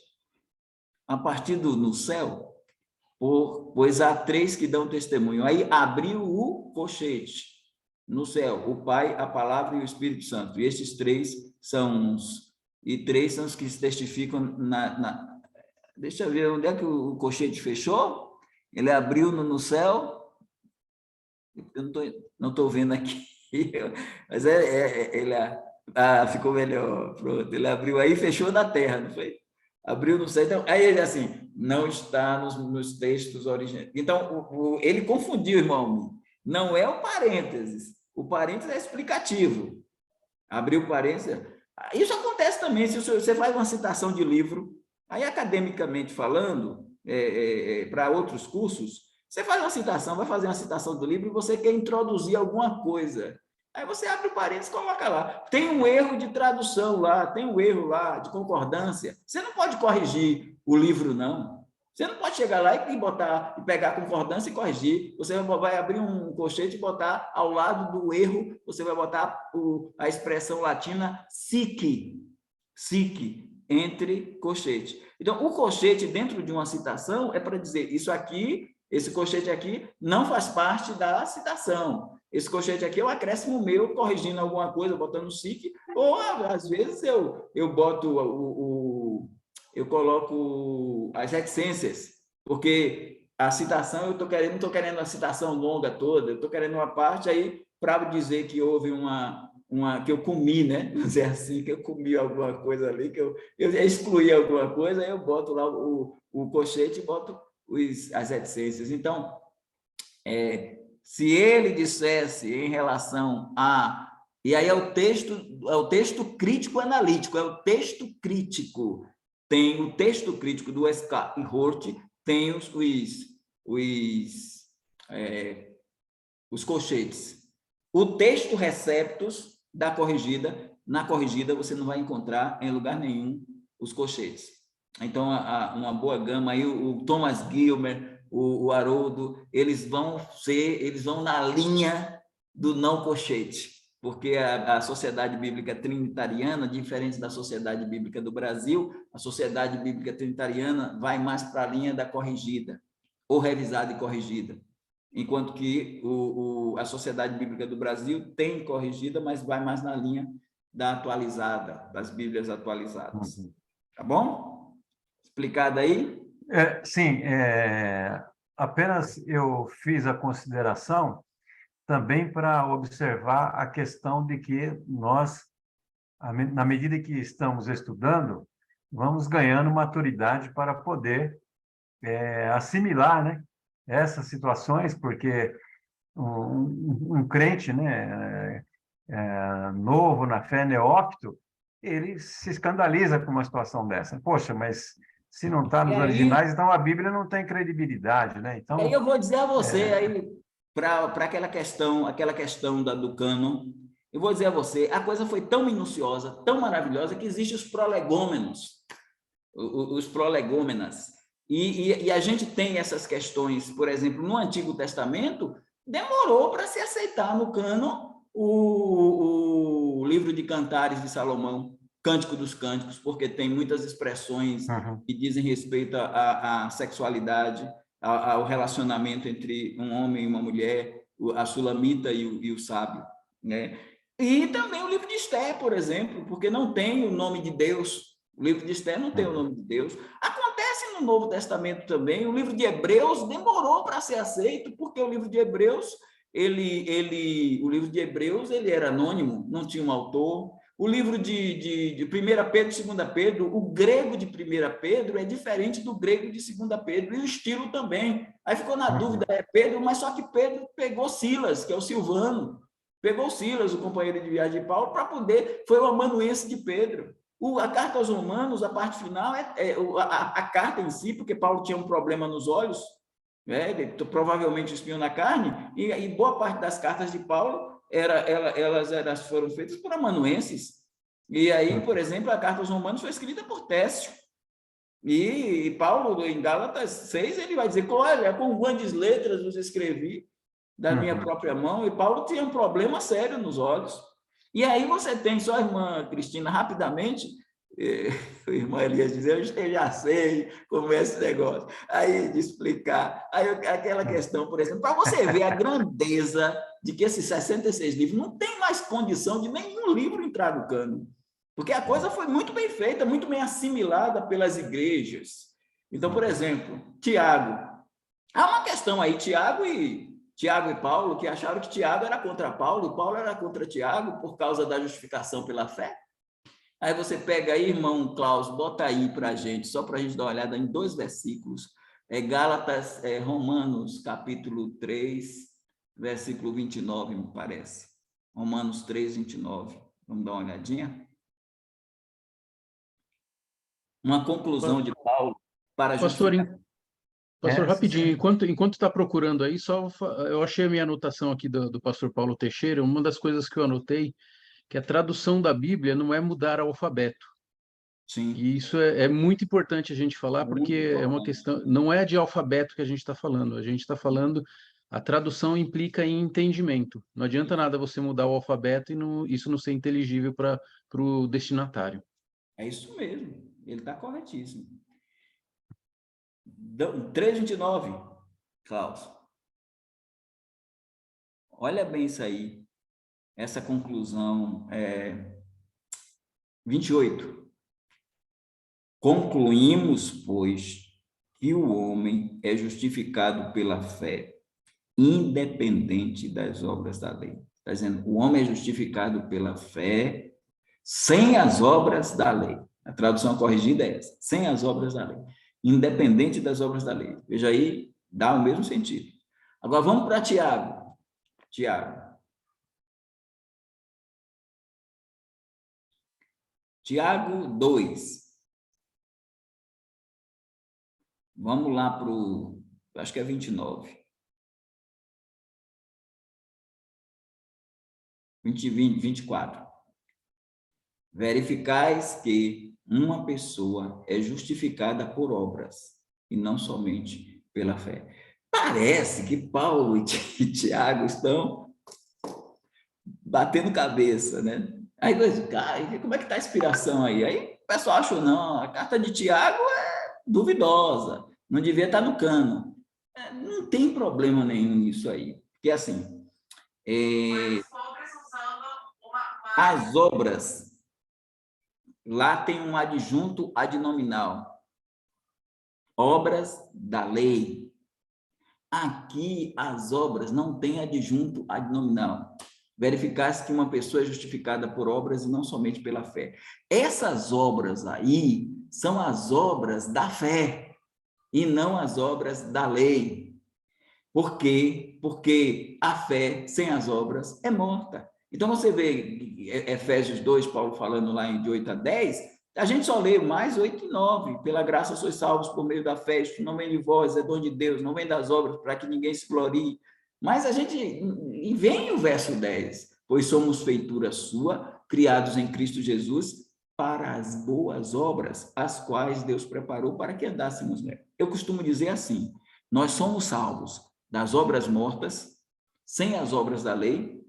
A partir no céu, pois há 3 que dão testemunho. Aí abriu o colchete no céu, o Pai, a Palavra e o Espírito Santo. E estes 3 são os que testificam Deixa eu ver, onde é que o colchete fechou? Ele abriu no céu. Eu não estou vendo aqui, mas ficou melhor. Pronto, ele abriu aí e fechou na terra, não foi? Abriu no céu. Então, aí ele assim, não está nos textos originais. Então, ele confundiu, irmão. Não é o parênteses. O parênteses é explicativo. Abriu parênteses. Isso acontece também, se você faz uma citação de livro, aí academicamente falando, para outros cursos, você faz uma citação, vai fazer uma citação do livro e você quer introduzir alguma coisa. Aí você abre o parênteses e coloca lá. Tem um erro de tradução lá, tem um erro lá de concordância. Você não pode corrigir o livro, não. Você não pode chegar lá e botar, e pegar a concordância e corrigir. Você vai abrir um colchete e botar ao lado do erro, você vai botar a expressão latina sic, entre colchete. Então, o colchete dentro de uma citação é para dizer isso aqui, esse colchete aqui não faz parte da citação. Esse colchete aqui é um acréscimo meu, corrigindo alguma coisa, botando sic, ou às vezes eu boto eu coloco as reticências, porque a citação, não estou querendo a citação longa toda, eu estou querendo uma parte aí para dizer que houve que eu comi, né? Dizer assim, que eu comi alguma coisa ali, que eu excluí alguma coisa, aí eu boto lá o colchete e boto as reticências. Então, se ele dissesse em relação a... E aí é o texto crítico analítico, é o texto crítico. Tem o texto crítico do Ska e Hort, tem os colchetes. O texto receptus da corrigida, na corrigida você não vai encontrar em lugar nenhum os colchetes. Então, uma boa gama aí, o Thomas Gilmer, o Haroldo, eles vão na linha do não colchete, porque a Sociedade Bíblica Trinitariana, diferente da Sociedade Bíblica do Brasil, a Sociedade Bíblica Trinitariana vai mais para a linha da corrigida, ou revisada e corrigida, enquanto que a Sociedade Bíblica do Brasil tem corrigida, mas vai mais na linha da atualizada, das Bíblias atualizadas. Tá bom? Explicado aí? Sim, apenas eu fiz a consideração também para observar a questão de que nós, na medida que estamos estudando, vamos ganhando maturidade para poder assimilar, né, essas situações, porque um crente, né, novo na fé, neófito, ele se escandaliza com uma situação dessa. Poxa, mas se não está nos originais, então a Bíblia não tem credibilidade, né? Então, aí eu vou dizer a você, aí, para aquela questão do cânon, eu vou dizer a você, a coisa foi tão minuciosa, tão maravilhosa, que existem os prolegômenos, os prolegômenas. E a gente tem essas questões, por exemplo, no Antigo Testamento, demorou para se aceitar no cânon o livro de Cantares de Salomão, Cântico dos Cânticos, porque tem muitas expressões que dizem respeito à sexualidade, ao relacionamento entre um homem e uma mulher, a sulamita e o sábio, né? E também o livro de Esther, por exemplo, porque não tem o nome de Deus. O livro de Esther não tem o nome de Deus. Acontece no Novo Testamento também. O livro de Hebreus demorou para ser aceito, porque o livro de Hebreus, ele era anônimo, não tinha um autor. O livro de 1 Pedro e 2 Pedro, o grego de 1 Pedro é diferente do grego de 2 Pedro, e o estilo também. Aí ficou na dúvida, é Pedro, mas só que Pedro pegou Silas, que é o Silvano, pegou Silas, o companheiro de viagem de Paulo, para poder, foi o amanuense de Pedro. A carta aos Romanos, a parte final, a carta em si, porque Paulo tinha um problema nos olhos, provavelmente espinho na carne, e boa parte das cartas de Paulo elas foram feitas por amanuenses. E aí, por exemplo, a carta aos Romanos foi escrita por Técio. E Paulo, em Gálatas 6, ele vai dizer: olha, com grandes letras vos escrevi da minha própria mão. E Paulo tinha um problema sério nos olhos. E aí você tem, só a irmã Cristina, rapidamente, a irmã Elias dizer: eu já sei como é esse negócio. Aí, de explicar. Aí, aquela questão, por exemplo, para você ver a grandeza de que esses 66 livros não tem mais condição de nenhum livro entrar no cânon, porque a coisa foi muito bem feita, muito bem assimilada pelas igrejas. Então, por exemplo, Tiago. Há uma questão aí, Tiago e Paulo, que acharam que Tiago era contra Paulo e Paulo era contra Tiago por causa da justificação pela fé. Aí você pega aí, irmão Klaus, bota aí para a gente, só para a gente dar uma olhada em 2 versículos. Romanos, capítulo 3, versículo 29, me parece. Romanos 3, 29. Vamos dar uma olhadinha? uma conclusão de Paulo para Pastor, justificar. pastor, É, rapidinho, enquanto está procurando aí, eu achei a minha anotação aqui do pastor Paulo Teixeira. Uma das coisas que eu anotei, que a tradução da Bíblia não é mudar o alfabeto. Sim, E isso é muito importante a gente falar, muito porque é uma importante. questão, não é de alfabeto que a gente está falando, a gente está falando, a tradução implica em entendimento. Não adianta nada você mudar o alfabeto e isso não ser inteligível para o destinatário. É isso mesmo, ele está corretíssimo. 3:29, Klaus. Olha bem isso aí, essa conclusão. 28. Concluímos, pois, que o homem é justificado pela fé, independente das obras da lei. Está dizendo, o homem é justificado pela fé, sem as obras da lei. A tradução corrigida é essa, sem as obras da lei. Independente das obras da lei. Veja aí, dá o mesmo sentido. Agora vamos para Tiago. Tiago 2. Vamos lá para o, acho que é 29. 24. Verificais que uma pessoa é justificada por obras e não somente pela fé. Parece que Paulo e Tiago estão batendo cabeça, né? Aí, cara, como é que está a inspiração aí? Aí o pessoal acha, não, a carta de Tiago é duvidosa, não devia estar no cano. Não tem problema nenhum nisso aí, porque assim, as obras, lá tem um adjunto adnominal, obras da lei. Aqui, as obras não têm adjunto adnominal. Verificar-se que uma pessoa é justificada por obras e não somente pela fé. Essas obras aí são as obras da fé e não as obras da lei. Por quê? Porque a fé sem as obras é morta. Então, você vê Efésios 2, Paulo falando lá de 8 a 10, a gente só lê mais 8 e 9. Pela graça sois salvos por meio da fé, isto não vem de vós, é dom de Deus, não vem das obras para que ninguém se glorie. Mas a gente, e vem o verso 10, pois somos feitura sua, criados em Cristo Jesus, para as boas obras, as quais Deus preparou para que andássemos nela. Eu costumo dizer assim, nós somos salvos das obras mortas, sem as obras da lei,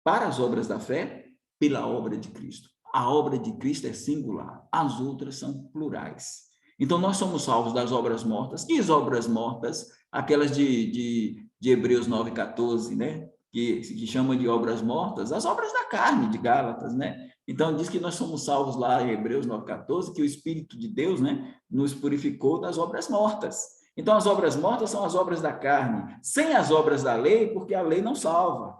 para as obras da fé, pela obra de Cristo. A obra de Cristo é singular, as outras são plurais. Então, nós somos salvos das obras mortas. Que as obras mortas? Aquelas de Hebreus 9:14, né? Que chamam de obras mortas, as obras da carne, de Gálatas, né? Então, diz que nós somos salvos lá em Hebreus 9:14, que o Espírito de Deus, né, nos purificou das obras mortas. Então, as obras mortas são as obras da carne, sem as obras da lei, porque a lei não salva.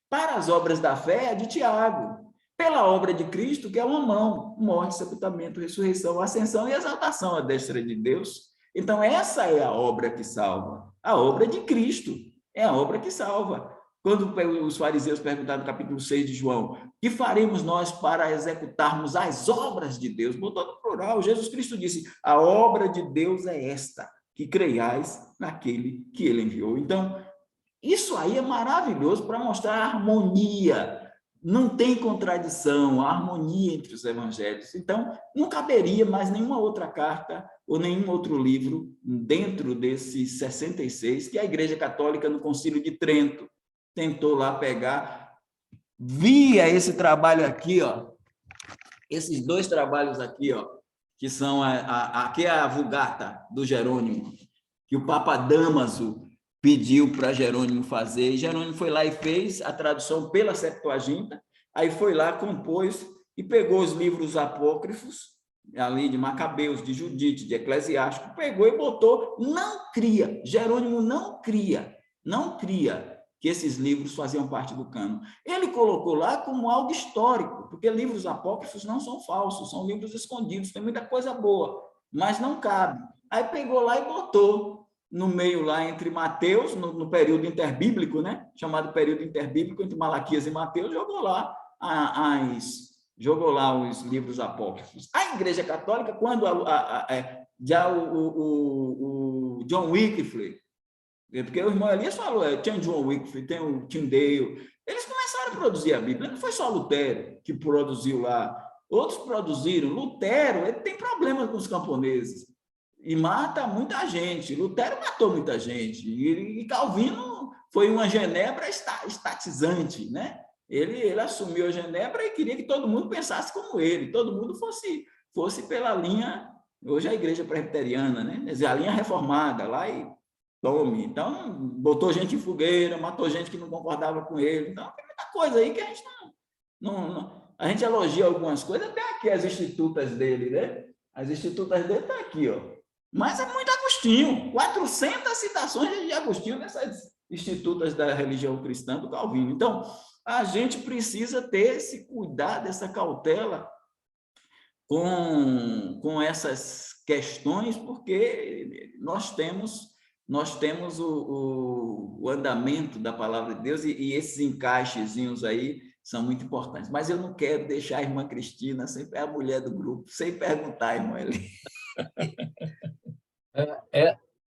Para as obras da fé, é de Tiago. Pela obra de Cristo, que é uma mão, morte, sepultamento, ressurreição, ascensão e exaltação à destra de Deus. Então, essa é a obra que salva. A obra de Cristo é a obra que salva. Quando os fariseus perguntaram no capítulo 6 de João, que faremos nós para executarmos as obras de Deus? Botou no plural. Jesus Cristo disse, a obra de Deus é esta, que creiais naquele que ele enviou. Então, isso aí é maravilhoso para mostrar a harmonia. Não tem contradição, a harmonia entre os evangelhos. Então, não caberia mais nenhuma outra carta ou nenhum outro livro dentro desses 66 que a Igreja Católica, no Concílio de Trento, tentou lá pegar. Via esse trabalho aqui, ó, esses dois trabalhos aqui, ó, que são aqui é a Vulgata do Jerônimo, que o Papa Damaso pediu para Jerônimo fazer, e Jerônimo foi lá e fez a tradução pela Septuaginta, aí foi lá, compôs e pegou os livros apócrifos, ali de Macabeus, de Judite, de Eclesiástico, pegou e botou, não cria, Jerônimo não cria que esses livros faziam parte do cânon. Ele colocou lá como algo histórico, porque livros apócrifos não são falsos, são livros escondidos, tem muita coisa boa, mas não cabe. Aí pegou lá e botou no meio lá entre Mateus, no período interbíblico, né? Chamado período interbíblico, entre Malaquias e Mateus, jogou lá jogou lá os livros apócrifos. A Igreja Católica, quando já o John Wycliffe, porque o irmão Elias falou, tinha o John Wycliffe, tem o Tyndale, eles começaram a produzir a Bíblia, não foi só Lutero que produziu lá, outros produziram. Lutero, ele tem problemas com os camponeses e mata muita gente. Lutero matou muita gente e Calvino foi uma Genebra estatizante, né? Ele assumiu a Genebra e queria que todo mundo pensasse como ele, todo mundo fosse pela linha, hoje a igreja presbiteriana, né? Quer dizer, a linha reformada lá e tome. Então, botou gente em fogueira, matou gente que não concordava com ele. Então, tem muita coisa aí que a gente a gente elogia algumas coisas, até aqui as institutas dele, né? As institutas dele estão aqui, ó. Mas é muito Agostinho, 400 citações de Agostinho nessas institutas da religião cristã do Calvino. Então, a gente precisa ter esse cuidado, essa cautela com essas questões, porque nós temos o andamento da palavra de Deus e esses encaixezinhos aí são muito importantes. Mas eu não quero deixar a irmã Cristina, sempre é a mulher do grupo, sem perguntar, irmã Eli.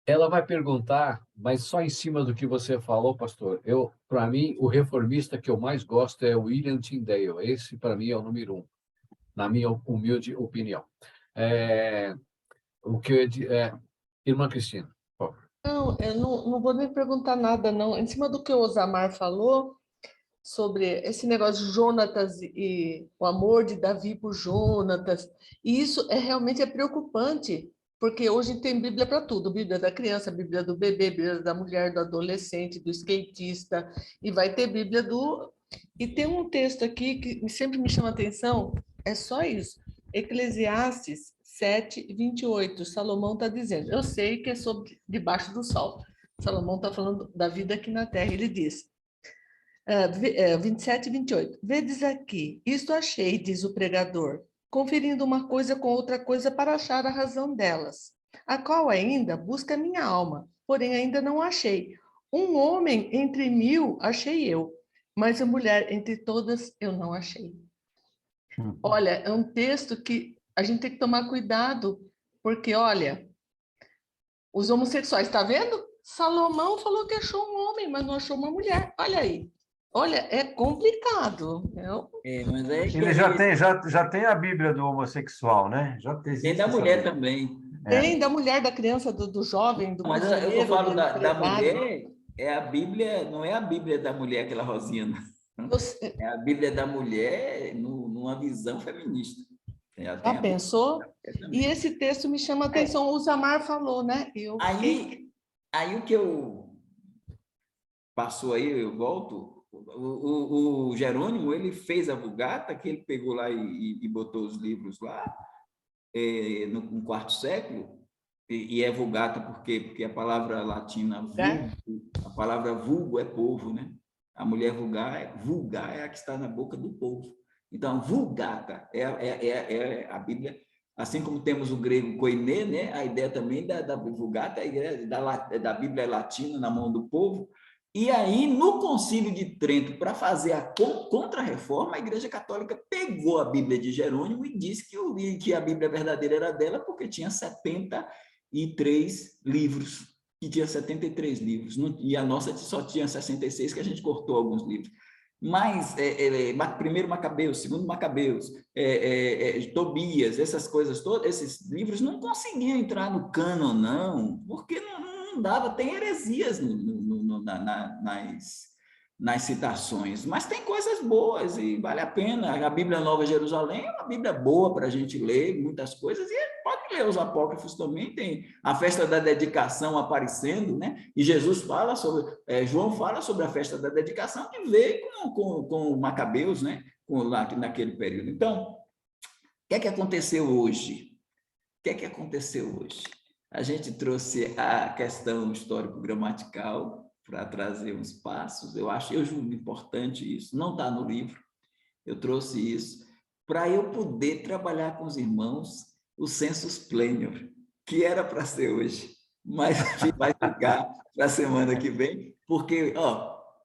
Ela vai perguntar, mas só em cima do que você falou, pastor. Para mim, o reformista que eu mais gosto é o William Tyndale. Esse, para mim, é o número 1, na minha humilde opinião. Irmã Cristina, por favor. Não, eu não vou nem perguntar nada, não. Em cima do que o Osamar falou, sobre esse negócio de Jonatas e o amor de Davi por Jonatas, e isso realmente é preocupante, porque hoje tem Bíblia para tudo, Bíblia da criança, Bíblia do bebê, Bíblia da mulher, do adolescente, do skatista, e vai ter Bíblia do... E tem um texto aqui que sempre me chama a atenção, é só isso, Eclesiastes 7:28, Salomão está dizendo, eu sei que é sobre debaixo do sol, Salomão está falando da vida aqui na terra, ele diz, 27:28, vedes aqui, isto achei, diz o pregador, conferindo uma coisa com outra coisa para achar a razão delas, a qual ainda busca a minha alma, porém ainda não achei. Um homem entre 1000 achei eu, mas a mulher entre todas eu não achei. Olha, é um texto que a gente tem que tomar cuidado, porque, olha, os homossexuais, está vendo? Salomão falou que achou um homem, mas não achou uma mulher. Olha aí. Olha, é complicado. Mas ele já tem a Bíblia do homossexual, né? Já tem da mulher também. Tem da mulher, da criança, do jovem, do Mas eu falo da mulher, é a Bíblia, não é a Bíblia da mulher, aquela rosinha, não. É a Bíblia da mulher numa visão feminista. Já pensou? E esse texto me chama a atenção, o Zamar falou, né? Aí o que eu passou aí, eu volto, o Jerônimo, ele fez a Vulgata, que ele pegou lá e botou os livros lá, no IV século, e é Vulgata porque a palavra latina vulgo, a palavra vulgo é povo, né? A mulher vulgar é a que está na boca do povo. Então, Vulgata é a Bíblia, assim como temos o grego koiné, né? A ideia também da Vulgata, a ideia da Bíblia latina na mão do povo. E aí, no Concílio de Trento, para fazer a contra-reforma, a Igreja Católica pegou a Bíblia de Jerônimo e disse que a Bíblia verdadeira era dela, porque tinha 73 livros, que tinha 73 livros, e a nossa só tinha 66, que a gente cortou alguns livros. Mas, primeiro Macabeus, segundo Macabeus, Tobias, essas coisas todas, esses livros não conseguiam entrar no cânon, não, porque não dava, tem heresias nas citações, mas tem coisas boas e vale a pena. A Bíblia Nova Jerusalém é uma Bíblia boa para a gente ler muitas coisas, e pode ler os apócrifos também, tem a festa da dedicação aparecendo, né? E Jesus fala sobre, João fala sobre a festa da dedicação, que veio com Macabeus, né? Naquele período. Então, o que é que aconteceu hoje? A gente trouxe a questão histórico-gramatical para trazer uns passos. Eu julgo importante isso, não está no livro. Eu trouxe isso para eu poder trabalhar com os irmãos o sensus plenior, que era para ser hoje, mas vai ficar para a semana que vem, porque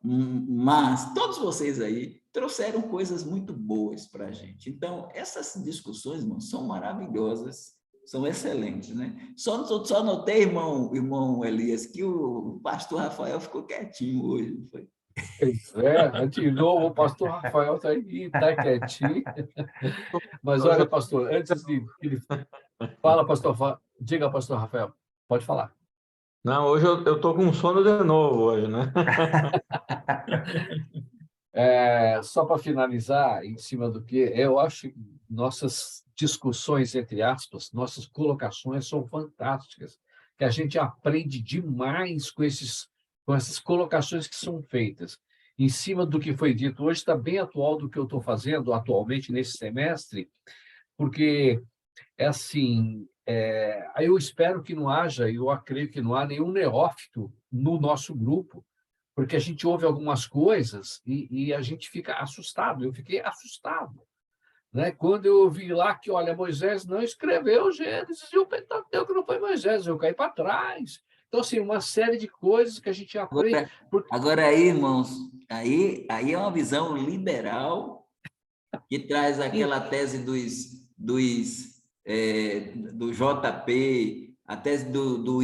mas todos vocês aí trouxeram coisas muito boas para a gente. Então, essas discussões, irmão, são maravilhosas, são excelentes, né? Só notei, irmão Elias, que o pastor Rafael ficou quietinho hoje, não foi? Pois é, de novo, o pastor Rafael está aí, está quietinho. Mas olha, pastor, antes de ele... Fala, pastor, diga, pastor Rafael, pode falar. Não, hoje eu estou com sono de novo hoje, né? Só para finalizar, em cima do que eu acho que nossas discussões, entre aspas, nossas colocações são fantásticas, que a gente aprende demais com essas colocações que são feitas. Em cima do que foi dito hoje, está bem atual do que eu estou fazendo atualmente nesse semestre, porque é assim, eu espero que não haja, eu acredito que não há nenhum neófito no nosso grupo, porque a gente ouve algumas coisas e a gente fica assustado. Eu fiquei assustado, né? Quando eu vi lá que, olha, Moisés não escreveu Gênesis e o Pentateuco não foi Moisés, eu caí para trás. Então, assim, uma série de coisas que a gente aprende. Agora aí, irmãos, aí é uma visão liberal que traz aquela tese do JP, a tese do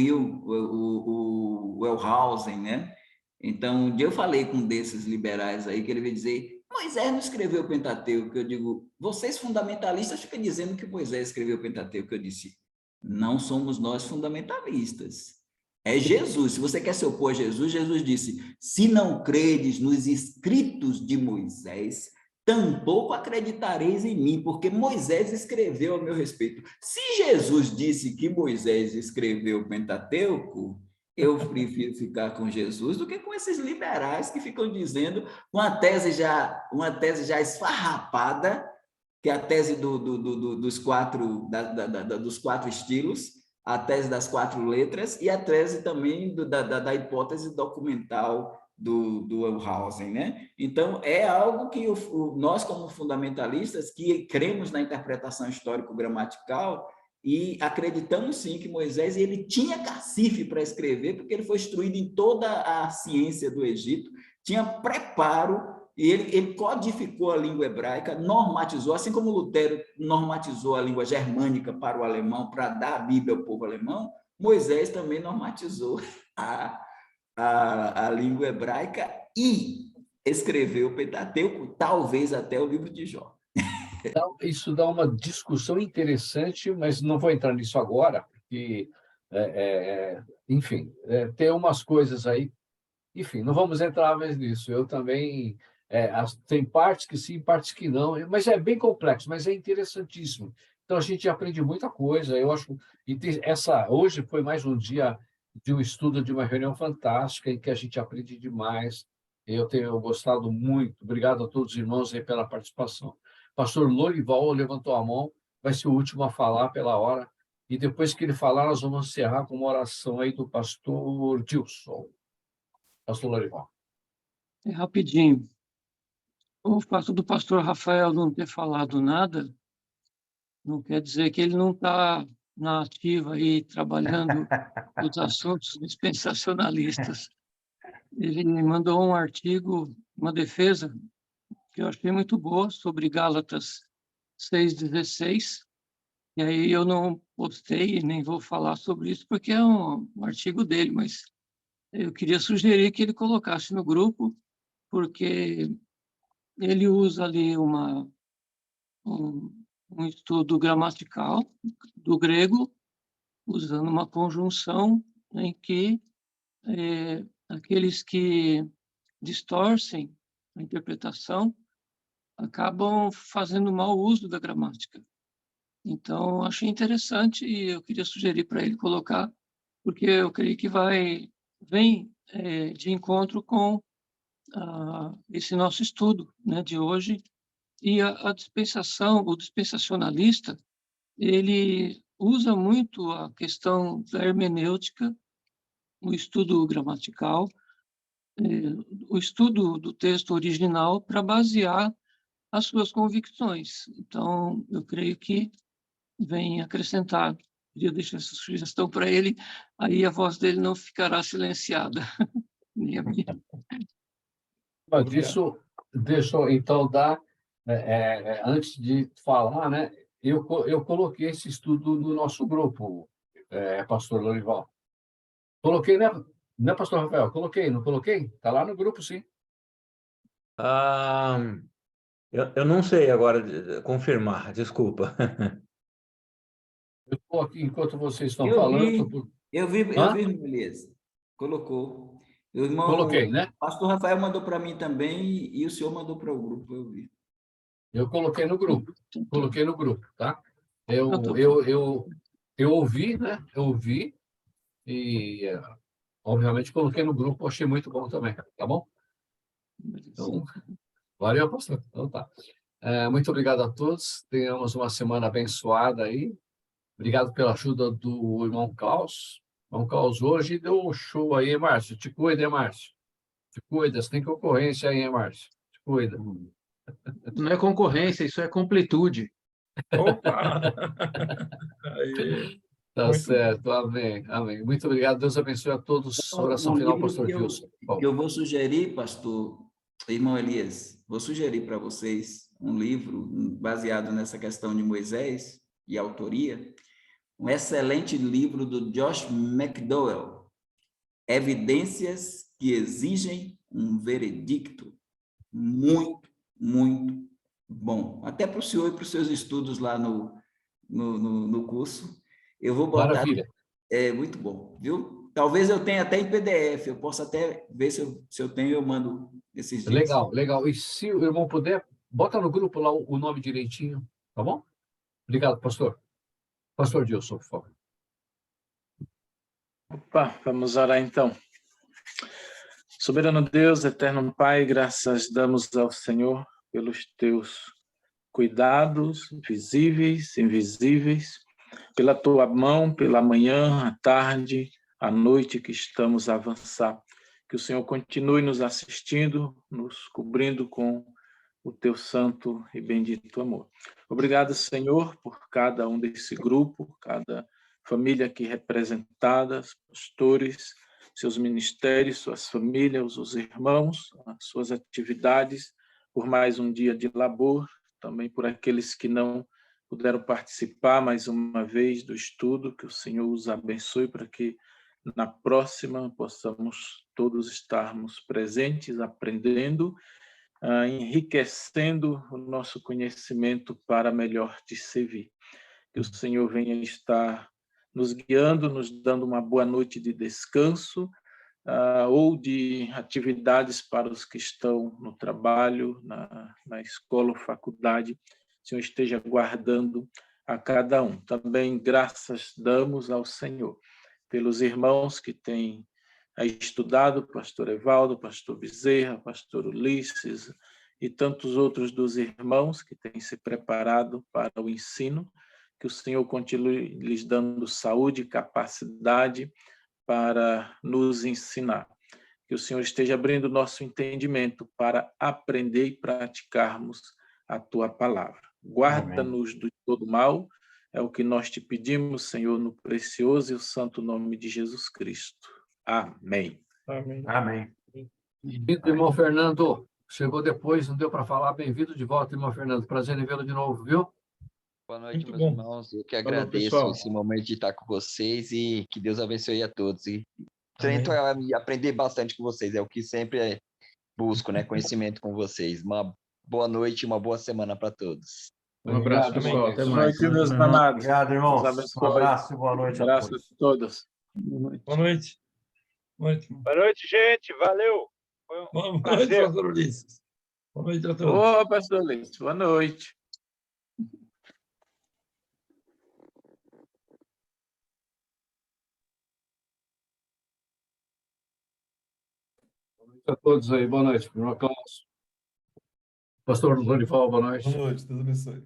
Wellhausen, né? Então, um dia eu falei com um desses liberais aí, que ele veio dizer, Moisés não escreveu o Pentateuco. Eu digo, vocês fundamentalistas ficam dizendo que Moisés escreveu o Pentateuco. Eu disse, não somos nós fundamentalistas. É Jesus. Se você quer se opor a Jesus, Jesus disse, se não credes nos escritos de Moisés, tampouco acreditareis em mim, porque Moisés escreveu a meu respeito. Se Jesus disse que Moisés escreveu o Pentateuco, eu prefiro ficar com Jesus do que com esses liberais que ficam dizendo uma tese já esfarrapada, que é a tese dos quatro estilos, a tese das 4 letras e a tese também da hipótese documental do Wellhausen, né? Então, é algo que nós, como fundamentalistas, que cremos na interpretação histórico-gramatical, e acreditamos sim que Moisés ele tinha cacife para escrever, porque ele foi instruído em toda a ciência do Egito, tinha preparo, e ele codificou a língua hebraica, normatizou, assim como Lutero normatizou a língua germânica para o alemão, para dar a Bíblia ao povo alemão, Moisés também normatizou a língua hebraica e escreveu o Pentateuco, talvez até o livro de Jó. Então, isso dá uma discussão interessante, mas não vou entrar nisso agora, porque, enfim, tem umas coisas aí, enfim, não vamos entrar mais nisso. Eu também, tem partes que sim, partes que não, mas é bem complexo, mas é interessantíssimo. Então, a gente aprende muita coisa, eu acho, e hoje foi mais um dia de um estudo, de uma reunião fantástica, em que a gente aprende demais. Eu tenho gostado muito. Obrigado a todos os irmãos aí pela participação. Pastor Lorival levantou a mão, vai ser o último a falar pela hora, e depois que ele falar, nós vamos encerrar com uma oração aí do pastor Dilson. Pastor Lorival. Rapidinho. O fato do pastor Rafael não ter falado nada não quer dizer que ele não está na ativa aí trabalhando os assuntos dispensacionalistas. Ele me mandou um artigo, uma defesa, que eu achei muito boa, sobre Gálatas 6,16, e aí eu não postei e nem vou falar sobre isso, porque é um artigo dele, mas eu queria sugerir que ele colocasse no grupo, porque ele usa ali um estudo gramatical do grego, usando uma conjunção em que aqueles que distorcem a interpretação acabam fazendo mau uso da gramática. Então, achei interessante e eu queria sugerir para ele colocar, porque eu creio que vem de encontro com esse nosso estudo, né, de hoje. E a dispensação, o dispensacionalista, ele usa muito a questão da hermenêutica, o estudo gramatical, o estudo do texto original para basear as suas convicções. Então, eu creio que vem acrescentar. Queria deixar essa sugestão para ele, aí a voz dele não ficará silenciada. Nem a minha. Deixa eu então dar, antes de falar, né? Eu coloquei esse estudo no nosso grupo, pastor Lorival. Coloquei, né, pastor Rafael? Coloquei, não coloquei? Está lá no grupo, sim. Ah, eu não sei agora confirmar, desculpa. Eu estou aqui, enquanto vocês estão Eu falando... vi, eu vi, eu Hã? vi, beleza. Colocou. O irmão, Coloquei, né? o pastor Rafael mandou para mim também e o senhor mandou para o grupo, eu vi. Eu coloquei no grupo. Coloquei no grupo, tá? tô- Eu ouvi, né? Eu ouvi e, obviamente, coloquei no grupo. Achei muito bom também, tá bom? Então, valeu, pastor. Então tá. Muito obrigado a todos. Tenhamos uma semana abençoada aí. Obrigado pela ajuda do irmão Klaus. O irmão Klaus hoje deu um show aí, hein, Márcio? Te cuida, hein, Márcio? Te cuida. Você tem concorrência aí, hein, Márcio? Te cuida. Não é concorrência, isso é completude. Opa! Aí, Tá muito certo. Amém. Amém. Muito obrigado. Deus abençoe a todos. Oração Um final, livro pastor que Gilson. que eu vou sugerir, pastor, irmão Elias, vou sugerir para vocês um livro baseado nessa questão de Moisés e autoria, um excelente livro do Josh McDowell, Evidências que exigem um veredicto. Muito, muito bom. Até para o senhor e para os seus estudos lá no curso. Eu vou botar. Maravilha. É muito bom, viu? Talvez eu tenha até em PDF, eu posso até ver se eu tenho, eu mando esses dias. Legal, legal. E se o irmão puder, bota no grupo lá o nome direitinho, tá bom? Obrigado, pastor. Pastor Gilson, por favor. Opa, vamos orar então. Soberano Deus, eterno Pai, graças damos ao Senhor pelos teus cuidados visíveis, invisíveis, pela tua mão, pela manhã, a tarde, a noite que estamos a avançar. Que o Senhor continue nos assistindo, nos cobrindo com o teu santo e bendito amor. Obrigado, Senhor, por cada um desse grupo, cada família aqui representada, pastores, seus ministérios, suas famílias, os irmãos, as suas atividades, por mais um dia de labor, também por aqueles que não puderam participar mais uma vez do estudo, que o Senhor os abençoe para que na próxima possamos todos estarmos presentes, aprendendo, enriquecendo o nosso conhecimento para melhor te servir. Que o Senhor venha estar nos guiando, nos dando uma boa noite de descanso, ou de atividades para os que estão no trabalho, na escola ou faculdade. O Senhor esteja guardando a cada um. Também graças damos ao Senhor pelos irmãos que têm estudado, pastor Evaldo, pastor Bezerra, pastor Ulisses e tantos outros dos irmãos que têm se preparado para o ensino. Que o Senhor continue lhes dando saúde e capacidade para nos ensinar. Que o Senhor esteja abrindo nosso entendimento para aprender e praticarmos a tua palavra. Guarda-nos de todo mal, é o que nós te pedimos, Senhor, no precioso e o santo nome de Jesus Cristo. Amém. Amém. Amém. Bem-vindo, irmão Fernando. Chegou depois, não deu para falar. Bem-vindo de volta, irmão Fernando. Prazer em vê-lo de novo, viu? Boa noite, Muito meus bom. irmãos. Eu que Falou, agradeço pessoal. esse momento de estar com vocês e que Deus abençoe a todos. E Amém. tento aprender bastante com vocês, é o que sempre busco, né? Conhecimento com vocês. Uma boa noite e uma boa semana para todos. Um abraço, Obrigado, pessoal. irmão. Até Boa mais. noite, meus amados. Obrigado, Deus irmãos. Um abençoe. abraço e boa noite Um a abraço todos. a todos. Boa noite. Boa noite, Boa noite, gente. Valeu. Foi um Boa noite, prazer. pastor Ulisses. Boa noite a todos. Ô, pastor Ulisses, boa noite. Boa noite a todos aí. Boa noite, irmão Carlos. Pastor Lorival, boa noite. Boa noite, Deus abençoe.